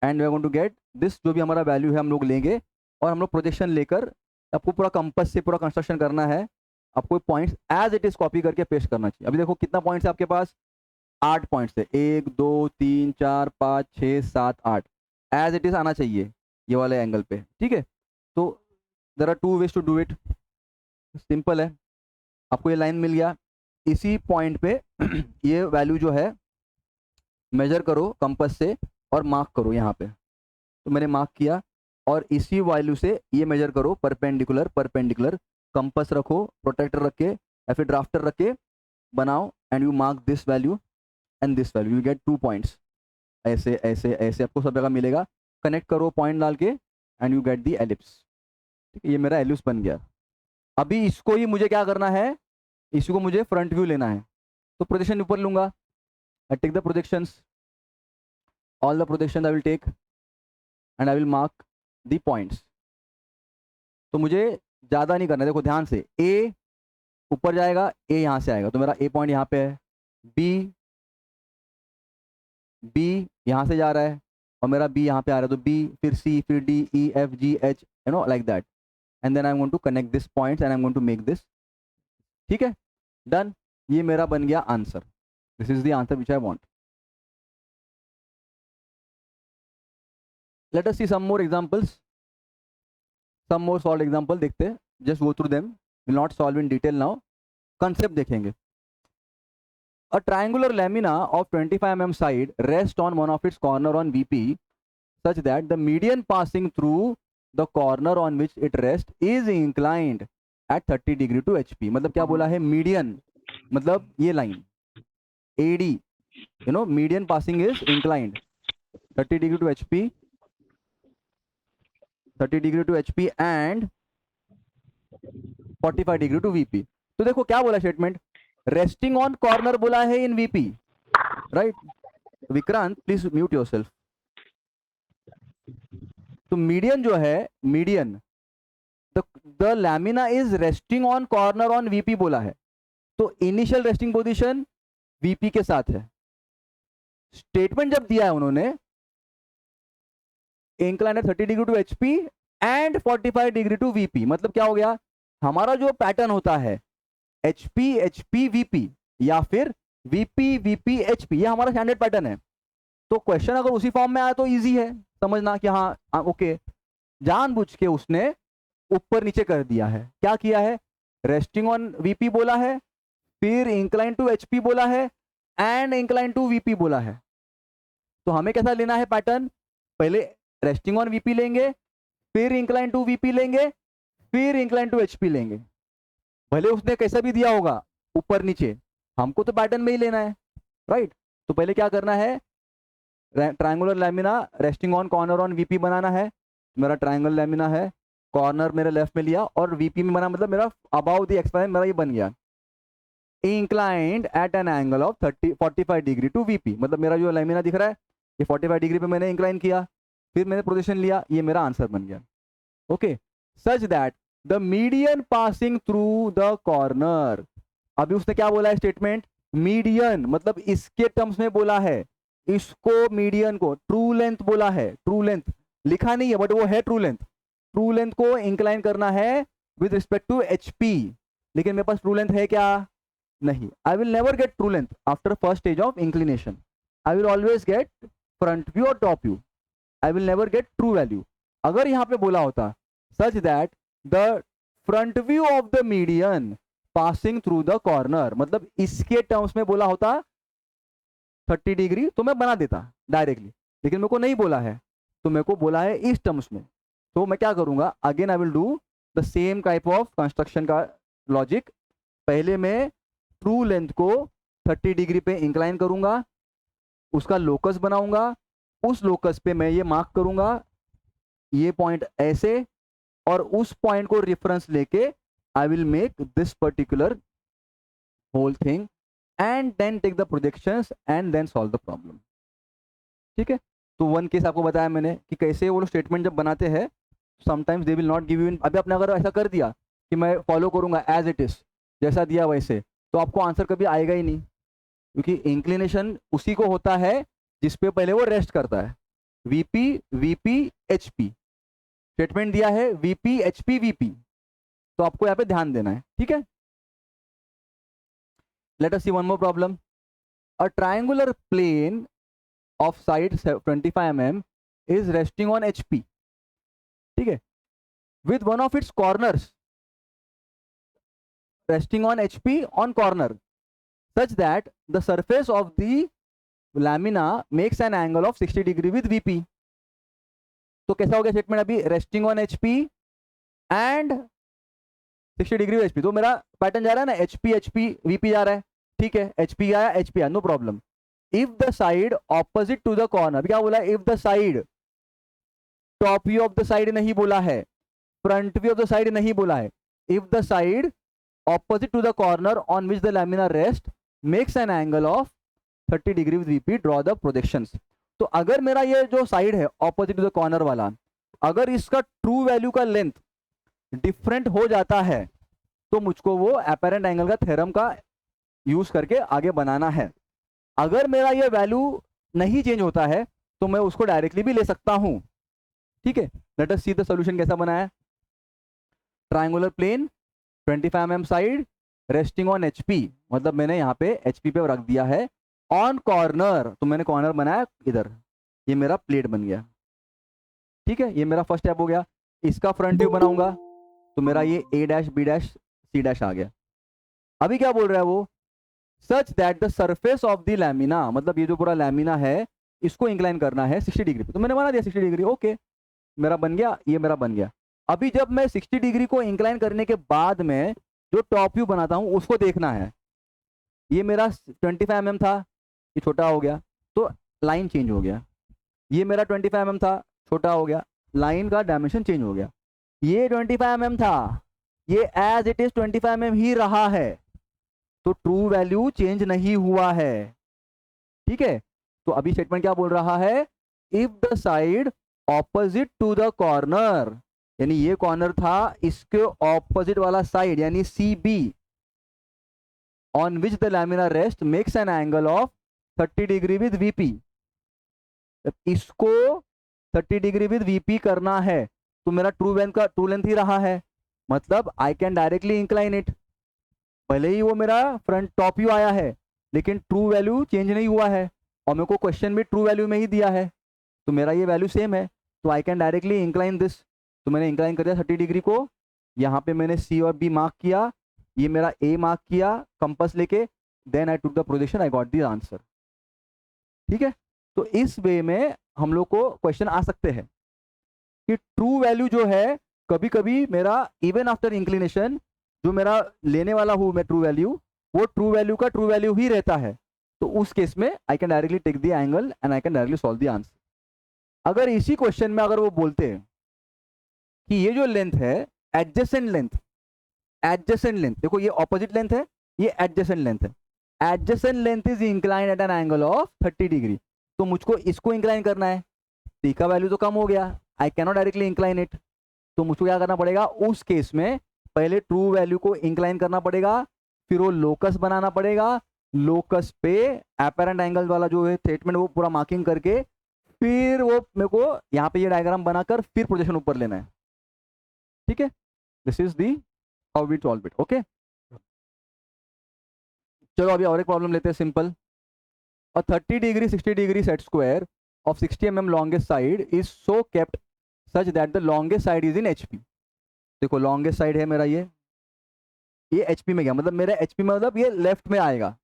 and we are going to get this, जो भी हमारा वैल्यू है हम लोग लेंगे, और हम लोग प्रोजेक्शन लेकर आपको पूरा कंपास से पूरा कंस्ट्रक्शन करना है, आपको points as it is copy करके पेस्ट करना चाहिए। अभी देखो कितना पॉइंट्स है आपके पास, 8 पॉइंट्स है, 1 2 3 4 5 6 7 8, एज इट इज आना चाहिए ये वाले एंगल पे, ठीक है। तो there are 2 ways to do it, simple है, आपको ये लाइन मिल गया, इसी पॉइंट पे ये वैल्यू जो है मेजर करो कंपास से और मार्क करो यहाँ पे, तो मैंने मार्क किया, और इसी वैल्यू से ये मेजर करो परपेंडिकुलर परपेंडिकुलर, कंपास रखो, प्रोटेक्टर रख के या फिर ड्राफ्टर रख के बनाओ, and you mark this value and this value, you get 2 points, ऐसे ऐसे ऐसे आपको सब जगह मिलेगा, कनेक्ट करो पॉइंट डाल के and you get the ellipse, ठीक है। ये मेरा एलिप्स बन गया। अभी इसको ही मुझे क्या करना है, इसको मुझे फ्रंट व्यू लेना है, तो प्रोजेक्शन ऊपर लूंगा, I take the projections, all the projection I will take and I will mark the points. तो मुझे ज़्यादा नहीं करना है, देखो ध्यान से, ए ऊपर जाएगा, ए यहाँ से आएगा, तो मेरा ए पॉइंट यहाँ पे है, बी यहाँ से जा रहा है, और मेरा बी यहाँ पे आ रहा है, तो बी फिर सी फिर D E F G H, you know like that, and then I am going to connect this points and I am going to make this, ठीक है, डन। ये मेरा बन गया answer, this is the answer which I want. Let us see some more examples, some more solve example देखते हैं, just go through them, will not solve in detail now, concept देखेंगे। A triangular lamina of 25 mm side rests on one of its corner on VP such that the median passing through the corner on which it rests is inclined at 30 degree to HP। मतलब क्या बोला है, median मतलब ये line AD, you know, median passing is inclined 30 degree to HP, 30 degree to HP and 45 degree to VP। तो देखो क्या बोला स्टेटमेंट, रेस्टिंग ऑन कॉर्नर बोला है in VP, right. Vikrant please mute yourself. तो मीडियन जो है, median the lamina is resting on corner on VP बोला है, तो इनिशियल रेस्टिंग पोजीशन वीपी के साथ है। स्टेटमेंट जब दिया है उन्होंने इंक्लाइन है 30 degree to HP and 45 degree to VP, मतलब क्या हो गया, हमारा जो पैटर्न होता है HP HP VP या फिर VP VP HP, ये हमारा स्टैंडर्ड पैटर्न है। तो क्वेश्चन अगर उसी फॉर्म में आया तो इजी है समझना कि हाँ ओके, जानबूझ के उसने ऊपर नीचे कर दिया है। क्या किया है, रेस्टिंग ऑन VP बोला है, फिर इंक्लाइन टू HP बोला है एंड इंक्लाइन टू VP बोला है। तो हमें कैसा लेना है पैटर्न, पहले रेस्टिंग ऑन VP लेंगे, फिर इंक्लाइन टू VP लेंगे, फिर इंक्लाइन टू HP लेंगे। भले उसने कैसा भी दिया होगा ऊपर नीचे, हमको तो पैटर्न में ही लेना है, राइट। तो पहले क्या करना है, triangular lamina resting on corner on VP बनाना है। मेरा ट्रायंगल लैमिना है, कॉर्नर मेरे लेफ्ट में लिया और वीपी में बना, मतलब मेरा अबाउ द एक्स मेरा ये बन गया, inclined at an angle of 45 degree to VP, मतलब मेरा जो लैमिना दिख रहा है ये 45 डिग्री पे मैंने इंक्लाइन किया, फिर मैंने पोजीशन लिया, ये मेरा आंसर बन गया। Okay, such that the median passing through the corner, अभी उसने क्या बोला है स्टेटमेंट, मीडियन मतलब इसके टर्म्स में बोला है, इसको मीडियन को ट्रू लेंथ बोला है, ट्रू लेंथ लिखा नहीं है बट वो है ट्रू लेंथ, ट्रू लेंथ को इंक्लाइन करना है विद रिस्पेक्ट टू एचपी, लेकिन मेरे पास ट्रू लेंथ है क्या, नहीं। I will never get true length after first stage of inclination, I will always get front view और top view, I will never get true value. अगर यहाँ पे बोला होता such that the front view of the median passing through the corner, मतलब इसके terms में बोला होता 30 डिग्री तो मैं बना देता डायरेक्टली, लेकिन मेरे को नहीं बोला है, तो मेरे को बोला है इस टर्म्स में। तो मैं क्या करूंगा, again I will do the same type of construction का लॉजिक। पहले मैं ट्रू लेंथ को 30 डिग्री पे इंक्लाइन करूंगा, उसका लोकस बनाऊंगा, उस लोकस पे मैं ये मार्क करूंगा ये पॉइंट ऐसे, और उस पॉइंट को रेफरेंस लेके I will make this particular whole thing and then take the projections and then solve the problem. ठीक है, तो वन केस आपको बताया मैंने कि कैसे वो लोग स्टेटमेंट जब बनाते हैं sometimes they will not give you in, अभी आपने अगर ऐसा कर दिया कि मैं फॉलो करूंगा एज इट इज जैसा दिया वैसे, तो आपको आंसर कभी आएगा ही नहीं, क्योंकि इंक्लिनेशन उसी को होता है जिसपे पहले वो रेस्ट करता है। वीपी वीपी एचपी, स्टेटमेंट दिया है वीपी एचपी वीपी, तो आपको यहाँ पे ध्यान देना है। ठीक है, let us see one more problem. A triangular plane of side 25 mm is resting on HP, ठीक है, with one of its corners resting on HP on corner such that the surface of the lamina makes an angle of 60 degree with VP। तो कैसा हो गया statement, अभी resting on HP and 60 degree with HP, तो मेरा pattern जा रहा है ना HP HP VP जा रहा है, ठीक है, HP आया HP आया, no problem. If the side opposite to the corner, क्या बोला है, if the side, top view of the side नहीं बोला है, front view of the side नहीं बोला है, if the side opposite to the corner on which the lamina rest makes an angle of 30 degree with VP, draw the projections। तो अगर मेरा ये जो साइड है opposite to the corner वाला, अगर इसका ट्रू वैल्यू का लेंथ डिफरेंट हो जाता है तो मुझको वो अपेरेंट एंगल का थ्योरम का यूज करके आगे बनाना है। अगर मेरा ये वैल्यू नहीं चेंज होता है तो मैं उसको डायरेक्टली भी ले सकता हूं। ठीक है, let us see the solution कैसा बना है। Triangular plane, 25 mm side, resting on HP, मतलब मैंने यहाँ पे HP पे रख दिया है। ऑन कॉर्नर, तो मैंने कॉर्नर बनाया इधर, ये मेरा प्लेट बन गया। ठीक है, ये मेरा फर्स्ट स्टेप हो गया। इसका फ्रंट व्यू बनाऊंगा तो मेरा ये A dash B dash C dash आ गया। अभी क्या बोल रहा है वो, such that the surface of the lamina, मतलब ये जो पूरा लैमिना है इसको इंक्लाइन करना है 60 डिग्री पे, तो मैंने बना दिया 60 डिग्री। ओके, मेरा बन गया, ये मेरा बन गया। अभी जब मैं 60 डिग्री को इंक्लाइन करने के बाद में जो टॉप व्यू बनाता हूं उसको देखना है। ये मेरा 25 mm था, ये छोटा हो गया तो लाइन चेंज हो गया। ये मेरा 25 mm था, छोटा हो गया, लाइन का डायमेंशन चेंज हो गया। ये 25 mm था, ये एज इट इज 25 mm ही रहा है, तो ट्रू वैल्यू चेंज नहीं हुआ है। ठीक है, तो अभी स्टेटमेंट क्या बोल रहा है, if the side opposite to the corner, यानी ये कॉर्नर था, इसके ऑपोजिट वाला साइड यानी CB, on which the lamina rest makes an angle of 30 degree with VP। इसको 30 डिग्री विद VP करना है तो मेरा ट्रू लेंथ ही रहा है, मतलब आई कैन डायरेक्टली इंक्लाइन इट। भले ही वो मेरा फ्रंट टॉप व्यू आया है लेकिन ट्रू वैल्यू चेंज नहीं हुआ है और मेरे को क्वेश्चन भी ट्रू वैल्यू में ही दिया है, तो मेरा ये वैल्यू सेम है, तो I can directly incline this. तो मैंने इंक्लाइन कर दिया 30 डिग्री को, यहाँ पे मैंने C और B मार्क किया, ये मेरा A मार्क किया कंपास लेके, then I took the projection, I got the answer. ठीक है, तो इस वे में हम लोग को क्वेश्चन आ सकते हैं कि ट्रू वैल्यू जो है कभी कभी मेरा इवन आफ्टर इंक्लिनेशन जो मेरा लेने वाला हूं मैं ट्रू वैल्यू, वो ट्रू वैल्यू का ट्रू वैल्यू ही रहता है, तो उस केस में I can directly take the angle and I can directly solve the answer. अगर इसी क्वेश्चन में अगर वो बोलते हैं कि ये जो लेंथ है एडजेसेंट लेंथ, एडजेसेंट लेंथ देखो ये ऑपोजिट लेंथ है, ये एडजेसेंट लेंथ है, adjacent length is inclined at an angle of 30 degree, तो मुझको इसको इंक्लाइन करना है, टी का वैल्यू तो कम हो गया, I cannot directly incline it, तो मुझको क्या करना पड़ेगा, उस केस में पहले ट्रू वैल्यू को इंक्लाइन करना पड़ेगा, फिर वो लोकस बनाना पड़ेगा, लोकस पे एपेरेंट एंगल वाला जो है स्टेटमेंट वो पूरा मार्किंग करके फिर वो मेरे को यहाँ पे ये डायग्राम बनाकर फिर प्रोजेक्शन ऊपर लेना है। ठीक है, this is the how we solve it. Okay, चलो अभी और एक प्रॉब्लम लेते हैं simple. A 30 degree 60 degree set square of 60 mm longest side is so kept such that the longest side is in HP। देखो longest side है मेरा ये HP में गया, मतलब मेरा HP में मतलब ये लेफ्ट में आएगा,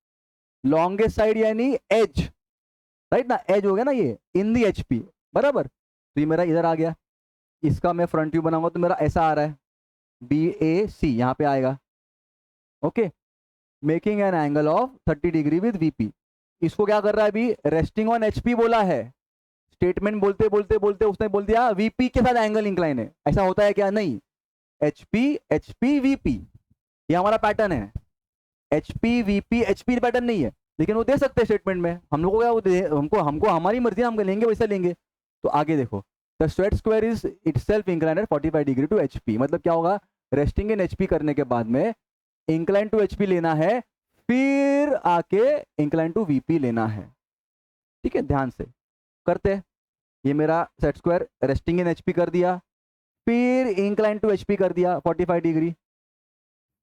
longest side यानी एज, राइट ना, एज हो गया ना ये इन दी HP बराबर, तो ये मेरा इधर आ गया, इसका मैं फ्रंट व्यू बनाऊंगा तो मेरा ऐसा आ रहा है BAC यहाँ पे आएगा। Okay, making an angle of 30 degree with VP। इसको क्या कर रहा है अभी, रेस्टिंग ऑन HP बोला है, स्टेटमेंट बोलते बोलते बोलते उसने बोल दिया VP के साथ एंगल इंक्लाइन है। ऐसा होता है क्या, नहीं, HP HP VP ये हमारा पैटर्न है, HP VP HP पैटर्न नहीं है, लेकिन वो दे सकते हैं स्टेटमेंट में, हम लोग को क्या वो हमको हमको हमारी मर्जी हम लेंगे वैसा लेंगे। तो आगे देखो, the set square is itself inclined at 45 degree to HP, मतलब क्या होगा, रेस्टिंग इन HP करने के बाद में इंक्लाइन टू HP लेना है, फिर आके इंक्लाइन टू VP लेना है। ठीक है, ध्यान से करते हैं, ये मेरा सेट स्क्वायर रेस्टिंग इन HP कर दिया, फिर इंक्लाइन टू HP कर दिया 45 डिग्री,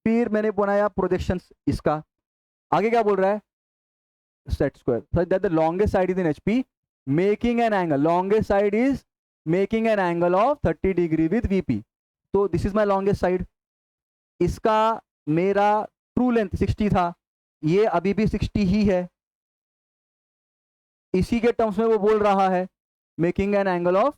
फिर मैंने बनाया प्रोजेक्शंस इसका। आगे क्या बोल रहा है, set square such that the longest side is in HP making an angle, longest side is making an angle of 30 degree with VP, तो this is my longest side, इसका मेरा ट्रू लेंथ 60 था, ये अभी भी 60 ही है, इसी के टर्म्स में वो बोल रहा है making an angle of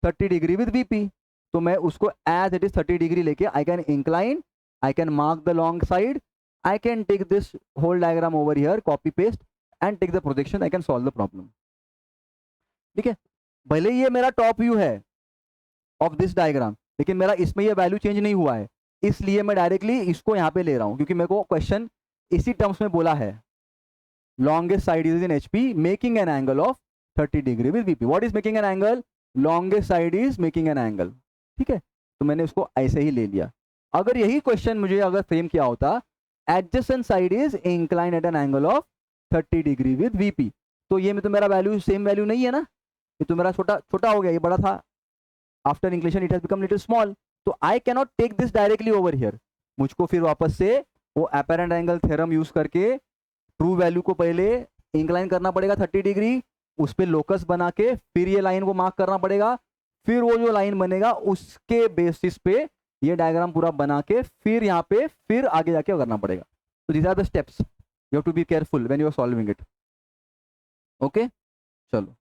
30 degree with VP, तो मैं उसको एज इट इज 30 डिग्री लेके I can incline, I can mark the long side, I can take this whole diagram over here, copy paste and take the projection, I can solve the problem. ठीक है, भले ये मेरा top view है of this diagram, लेकिन मेरा इसमें ये वैल्यू चेंज नहीं हुआ है, इसलिए मैं डायरेक्टली इसको यहाँ पे ले रहा हूँ, क्योंकि मेरे को क्वेश्चन इसी टर्म्स में बोला है, longest side is in HP making an angle of 30 degree with VP। what is making an angle, longest side is making an angle। ठीक है, तो मैंने उसको ऐसे ही ले लिया। अगर यही क्वेश्चन मुझे अगर फ्रेम किया होता adjacent side is inclined at an angle of 30 degree with VP, तो ये में तो मेरा वैल्यू सेम वैल्यू नहीं है ना, ये तो मेरा छोटा छोटा हो गया, ये बड़ा था, after inclination it has become little small, तो I can not take this directly over here. मुझको फिर वापस से वो अपैरेंट एंगल थ्योरम यूज करके ट्रू वैल्यू को पहले इंक्लाइन करना पड़ेगा 30 डिग्री, उस पर लोकस बना के फिर ये लाइन को मार्क करना पड़ेगा, फिर वो जो लाइन बनेगा उसके बेसिस पे ये डायग्राम पूरा बना के फिर यहाँ पे फिर आगे जाके करना पड़ेगा। तो these are the steps, you have to be careful when you are solving it. Okay, चलो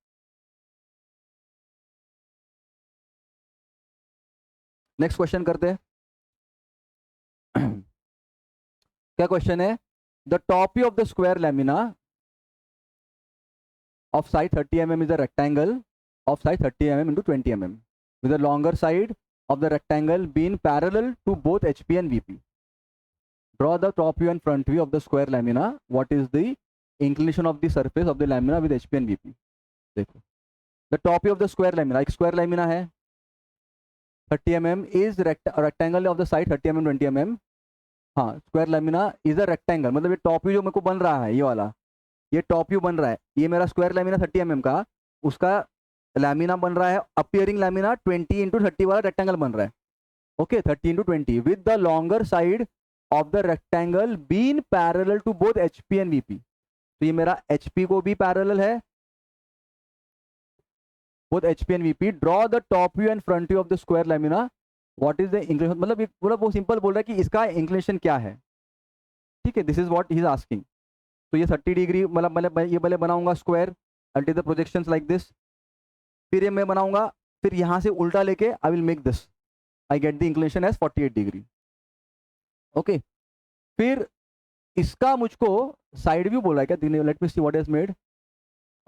नेक्स्ट क्वेश्चन करते हैं। क्या क्वेश्चन है? The top view of the square lamina of side 30 mm is a rectangle of side 30 mm into 20 mm with the longer side of the rectangle being parallel to both HP and VP. Draw the top view and front view of the square lamina. What is the inclination of the surface of the lamina with HP and VP? देखो, the top view of the square lamina, एक square lamina है 30 mm is rectangle of the side 30 mm 20 mm. हाँ, square lamina is a rectangle, मतलब ये top view जो मेरे को बन रहा है, ये वाला ये टॉप व्यू बन रहा है, ये मेरा स्क्वायर लैमिना 30 mm का, उसका लैमिना बन रहा है अपीयरिंग लैमिना 20 इंटू 30 वाला रेक्टेंगल बन रहा है। Okay, 30 into 20 with the longer side of the rectangle been parallel to both HP and VP. तो ये मेरा एचपी को भी पैरेलल है, both HP and VP. Draw the top view and front view of the square lamina. What is the inclination, मतलब वो simple बोल रहा है कि इसका इंक्लिनेशन क्या है। ठीक है, this is what he is asking. तो ये 30 डिग्री मतलब ये पहले बनाऊंगा square, I take the projections like this, फिर ये मैं बनाऊंगा, फिर यहाँ से उल्टा लेके I will make this, I get the inclination as 48 degree. Okay, फिर इसका मुझको साइड व्यू बोला है क्या, let me see what is made.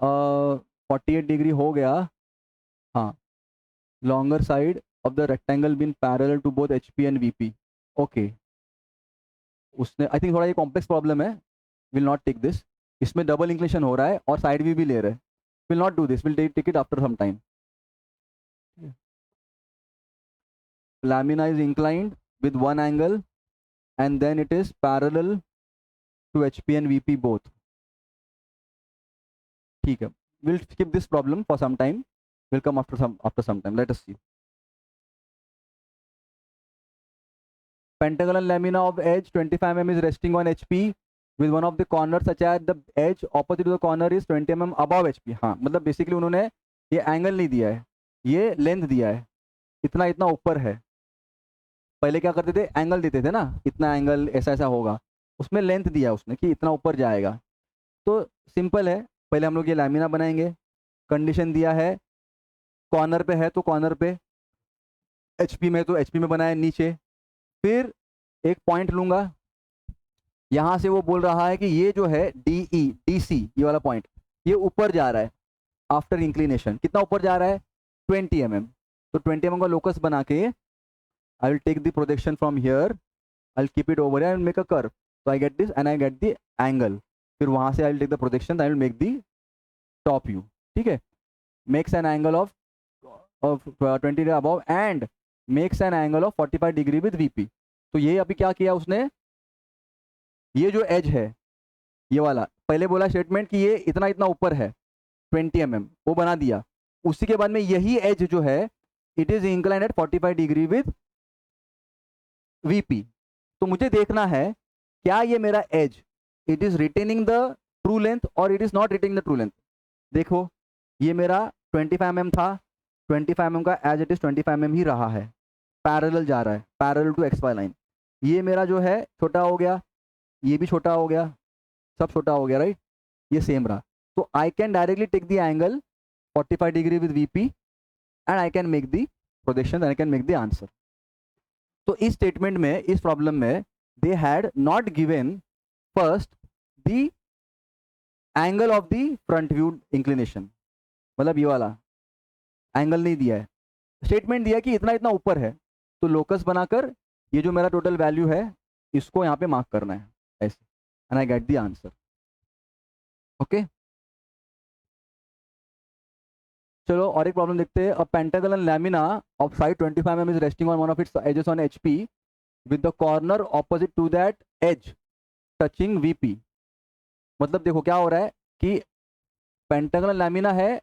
48 degree हो गया, हाँ, longer side of the rectangle been parallel to both HP and VP. Okay, उसने आई थिंक थोड़ा ये कॉम्प्लेक्स प्रॉब्लम है, will not take this, इसमें डबल इंक्लिनेशन हो रहा है और साइड व्यू भी ले रहे हैं, will not do this, will take it after some time. Lamina is inclined with one angle and then it is parallel to HP and VP both. ठीक है, we'll skip this problem for some time, will come after some time, let us see. Pentagonal lamina of edge 25 mm is resting on HP with one of the corners such as the edge opposite to the corner is 20 mm above HP. हाँ, मतलब basically उन्होंने ये angle नहीं दिया है, ये length दिया है, इतना इतना ऊपर है। पहले क्या करते थे, एंगल देते थे ना, इतना एंगल ऐसा ऐसा होगा, उसमें लेंथ दिया है उसने कि इतना ऊपर जाएगा। तो सिंपल है, पहले हम लोग ये लैमिना बनाएंगे, कंडीशन दिया है कॉर्नर पे है तो कॉर्नर पे, HP में तो HP में बनाए नीचे, फिर एक पॉइंट लूंगा, यहां से वो बोल रहा है कि ये जो है DE DC ये वाला पॉइंट ये ऊपर जा रहा है आफ्टर इंक्लिनेशन, कितना ऊपर जा रहा है 20 mm। तो 20 mm का लोकस बना के I will take the projection from here, I will keep it over and make a curve, तो I get this and I get the angle, फिर वहां से I will take the projection, I will make the top view. ठीक है, makes an angle of 20 above and makes an angle of 45 degree with VP। तो ये अभी क्या किया उसने, ये जो एज है ये वाला, पहले बोला स्टेटमेंट कि ये इतना इतना ऊपर है 20 mm, वो बना दिया, उसी के बाद में यही एज जो है it is inclined at 45 degree with VP। तो मुझे देखना है क्या ये मेरा edge it is retaining the true length और it is not retaining the true length. देखो ये मेरा 25 mm था, 25 mm का एज इट इज 25 mm ही रहा है, पैरेलल जा रहा है, पैरेलल टू XY लाइन। ये मेरा जो है छोटा हो गया, ये भी छोटा हो गया, सब छोटा हो गया, राइट, ये सेम रहा। तो I can directly take the angle 45 degree with VP and I can make the projection, I can make the answer. तो इस स्टेटमेंट में, इस प्रॉब्लम में they had not given first the angle of the front view inclination, मतलब ये वाला angle नहीं दिया है, स्टेटमेंट दिया कि इतना इतना ऊपर है, तो लोकस बनाकर ये जो मेरा टोटल वैल्यू है इसको यहाँ पे मार्क करना है ऐसे, and I get the answer. Okay, चलो और एक प्रॉब्लम देखते हैं। A pentagonal lamina of side 25 mm is resting on one of its edges on HP with the corner opposite to that edge touching VP। मतलब देखो क्या हो रहा है कि पेंटागन लैमिना है,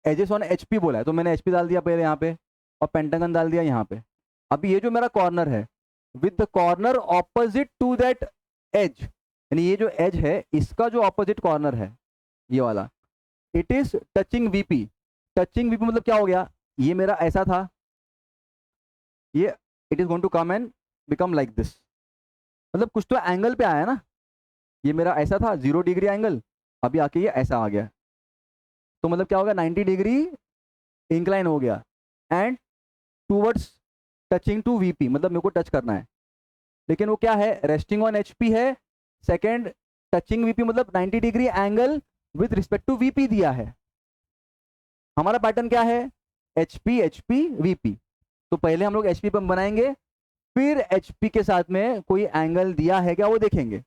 एजेस ऑन एचपी बोला है, तो मैंने एचपी डाल दिया पहले यहाँ पे और पेंटागन डाल दिया यहाँ पे। अभी ये जो मेरा कॉर्नर है with the corner opposite to that edge, यानी ये जो एज है इसका जो ऑपोजिट कॉर्नर है ये वाला, it is touching VP. Touching VP मतलब क्या हो गया, ये मेरा ऐसा था, ये it is going to come and become like this, मतलब कुछ तो एंगल पे आया ना, ये मेरा ऐसा था 0 डिग्री एंगल, अभी आके ये ऐसा आ गया, तो मतलब क्या हो गया 90 डिग्री इंक्लाइन हो गया and towards touching to VP, मतलब मेरे को टच करना है, लेकिन वो क्या है रेस्टिंग ऑन एचपी है। सेकेंड टचिंग वीपी मतलब 90 degree angle with respect to VP दिया है। हमारा पैटर्न क्या है, एचपी एचपी वीपी, तो पहले हम लोग एचपी पर बनाएंगे, फिर एचपी के साथ में कोई एंगल दिया है क्या वो देखेंगे।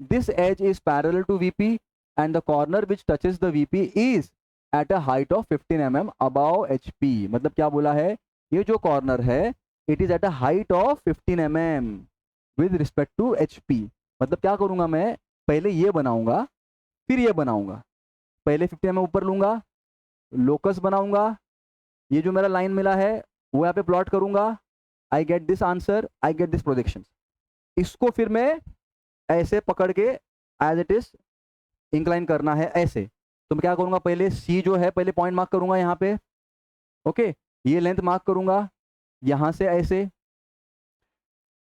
This edge is parallel to VP and the corner which touches the VP is at a height of 15 mm above HP, मतलब क्या बोला है, ये जो कॉर्नर है it is at a height of 15 mm with respect to HP. मतलब क्या करूंगा मैं, पहले ये बनाऊंगा फिर ये बनाऊंगा, पहले 15 mm ऊपर लूंगा, लोकस बनाऊंगा, ये जो मेरा लाइन मिला है वो यहाँ पे प्लॉट करूंगा, आई get this answer, I get this projection. इसको फिर मैं ऐसे पकड़ के एज इट इज इंक्लाइन करना है ऐसे, तो मैं क्या करूंगा, पहले सी जो है पहले पॉइंट मार्क करूंगा यहाँ पे, ओके, ये लेंथ मार्क करूंगा यहाँ से ऐसे,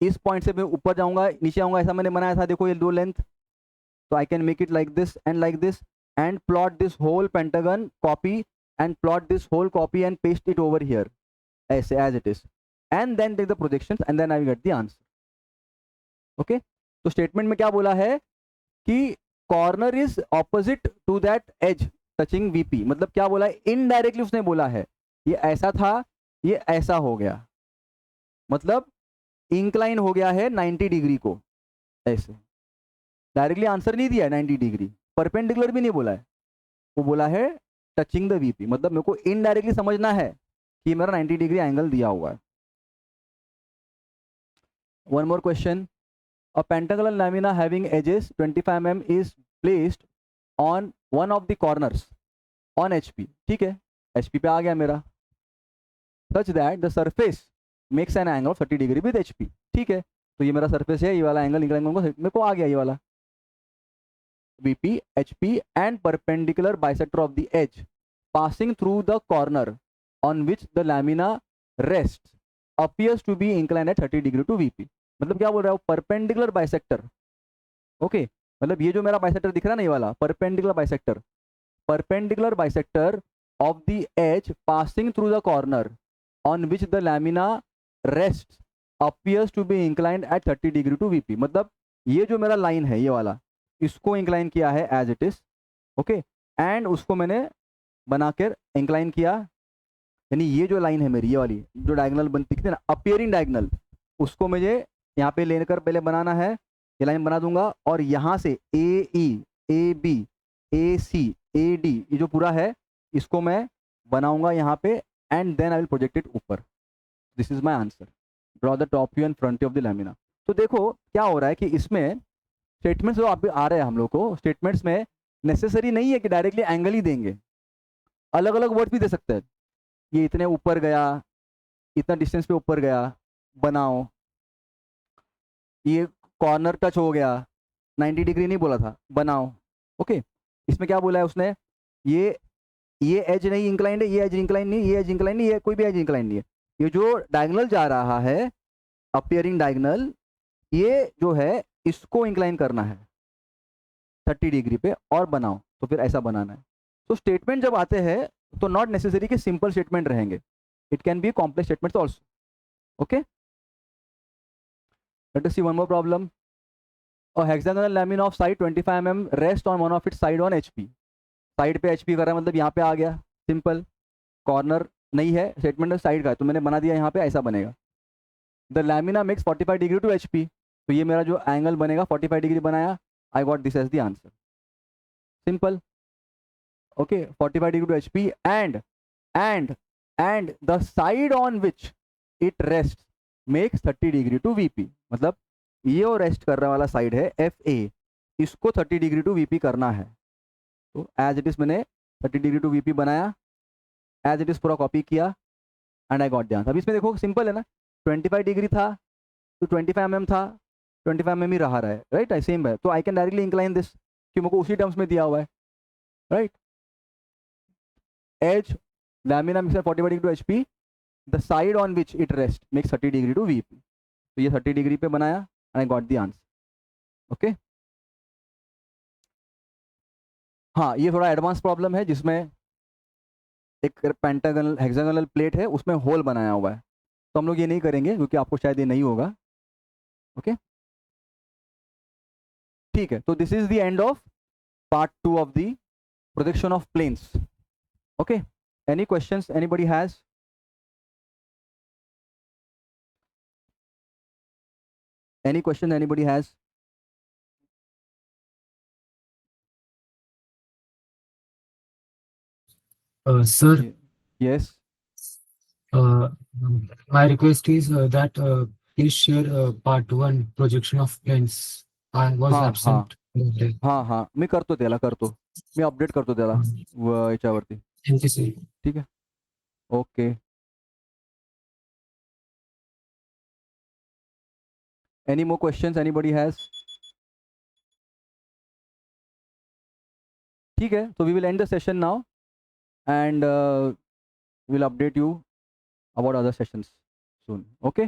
इस पॉइंट से मैं ऊपर जाऊंगा नीचे आऊंगा, ऐसा मैंने बनाया था, देखो ये दो लेंथ, तो I can make it like this and plot this whole pentagon copy and plot this whole copy and paste it over here ऐसे as it is and then take the projections and then I will get the answer. Okay, तो statement में क्या बोला है कि corner is opposite to that edge touching VP, मतलब क्या बोला है, इनडायरेक्टली उसने बोला है ये ऐसा था ये ऐसा हो गया, मतलब इंक्लाइन हो गया है 90 डिग्री को ऐसे, डायरेक्टली आंसर नहीं दिया है 90 डिग्री, परपेंडिकुलर भी नहीं बोला है, वो बोला है टचिंग द वीपी, मतलब मेरे को इनडायरेक्टली समझना है कि मेरा 90 डिग्री एंगल दिया हुआ है। One more question, a pentagonal lamina having edges 25 mm is placed on one of the corners on HP, ठीक है, HP पे आ गया मेरा, such that the surface makes an angle of 30 degree with HP, ठीक है, तो ये मेरा सरफेस है, ये वाला एंगल इंक्लाइन मेरे को आ गया ये वाला, VP HP and perpendicular bisector of the edge passing through the corner on which the lamina rests appears to be inclined at 30 degree to VP, मतलब क्या बोल रहा है वो, परपेंडिकुलर बाइसेक्टर, ओके, मतलब ये जो मेरा बाइसेक्टर दिख रहा है ना ये वाला perpendicular bisector of the edge passing through the corner on which the lamina rest appears to be inclined at 30 degree to VP, मतलब ये जो मेरा लाइन है ये वाला इसको इंक्लाइन किया है as it is, okay, and उसको मैंने बनाकर इंक्लाइन किया, यानी ये जो लाइन है मेरी ये वाली जो डायगोनल बनती है ना अपीयरिंग डायगोनल, उसको मुझे यहाँ पे लेकर पहले बनाना है, ये लाइन बना दूंगा और यहाँ से ए ई A B A C A D ये जो पूरा है इसको मैं बनाऊंगा यहाँ पे and then I will project it ऊपर, this is my answer, draw the top view and front view of the lamina. तो देखो क्या हो रहा है कि इसमें स्टेटमेंट्स जो आप आ रहे हैं हम लोग को, स्टेटमेंट्स में नेसेसरी नहीं है कि डायरेक्टली एंगल ही देंगे, अलग अलग वर्ड्स भी दे सकते हैं, ये इतने ऊपर गया, इतना डिस्टेंस पे ऊपर गया बनाओ, ये कॉर्नर टच हो गया 90 डिग्री नहीं बोला था बनाओ, ओके, इसमें क्या बोला है उसने, ये एज नहीं इंक्लाइंड है, ये एज इंक्लाइन नहीं, ये एज इंक्लाइन नहीं, ये कोई भी एज इंक्लाइन नहीं है, ये जो डायगोनल जा रहा है अपीयरिंग डायगोनल ये जो है इसको इंक्लाइन करना है 30 डिग्री पे और बनाओ, तो फिर ऐसा बनाना है। तो स्टेटमेंट जब आते हैं तो नॉट नेसेसरी कि सिंपल स्टेटमेंट रहेंगे, it can be complex statements also, okay. Let us see one more problem. A hexagonal lamina of side 25 mm rest on one of its side on HP. Side पे HP कर रहा है मतलब यहाँ पे आ गया, simple, corner नहीं है, स्टेटमेंट साइड का है तो मैंने बना दिया यहाँ पे ऐसा बनेगा। The lamina makes 45 degree to HP, तो ये मेरा जो एंगल बनेगा 45 डिग्री बनाया, I got this as the answer, simple, okay, 45 degree to HP and the side on which it rest makes 30 degree to VP, मतलब ये और रेस्ट कर रहा वाला साइड है FA, इसको 30 डिग्री टू VP करना है, तो एज इट इज़ मैंने 30 डिग्री टू वीपी बनाया, एज इट इज़ पूरा कॉपी किया and I got the answer. अब इसमें देखो सिंपल है ना, 25 डिग्री था तो 25 mm था, 25 mm ही रहा है, राइट, सेम है, तो I can directly incline this, कि मेरे को उसी टर्म्स में दिया हुआ है, right. As lamina makes 45 degree to HP, the side on which it rest makes 30 degree to VP. तो ये 30 डिग्री पे बनाया and I got the answer. Okay, हाँ ये थोड़ा एडवांस प्रॉब्लम है जिसमें एक पेंटागनल हेक्सागोनल प्लेट है, उसमें होल बनाया हुआ है, तो हम लोग ये नहीं करेंगे क्योंकि आपको शायद ये नहीं होगा। ओके, ठीक है, तो this is the end of part 2 of the projection of planes. Okay, any questions anybody has? Any question anybody has? Sir, yes, uh, my request is that please share part one projection of planes. I was हाँ हाँ absent that day. हाँ हाँ, मी करतो त्याला, करतो मी, update करतो त्याला याच्यावरती, Thank you, sir. ठीक है, okay. Any more questions anybody has? ठीक है, so we will end the session now and we'll update you about other sessions soon. Okay.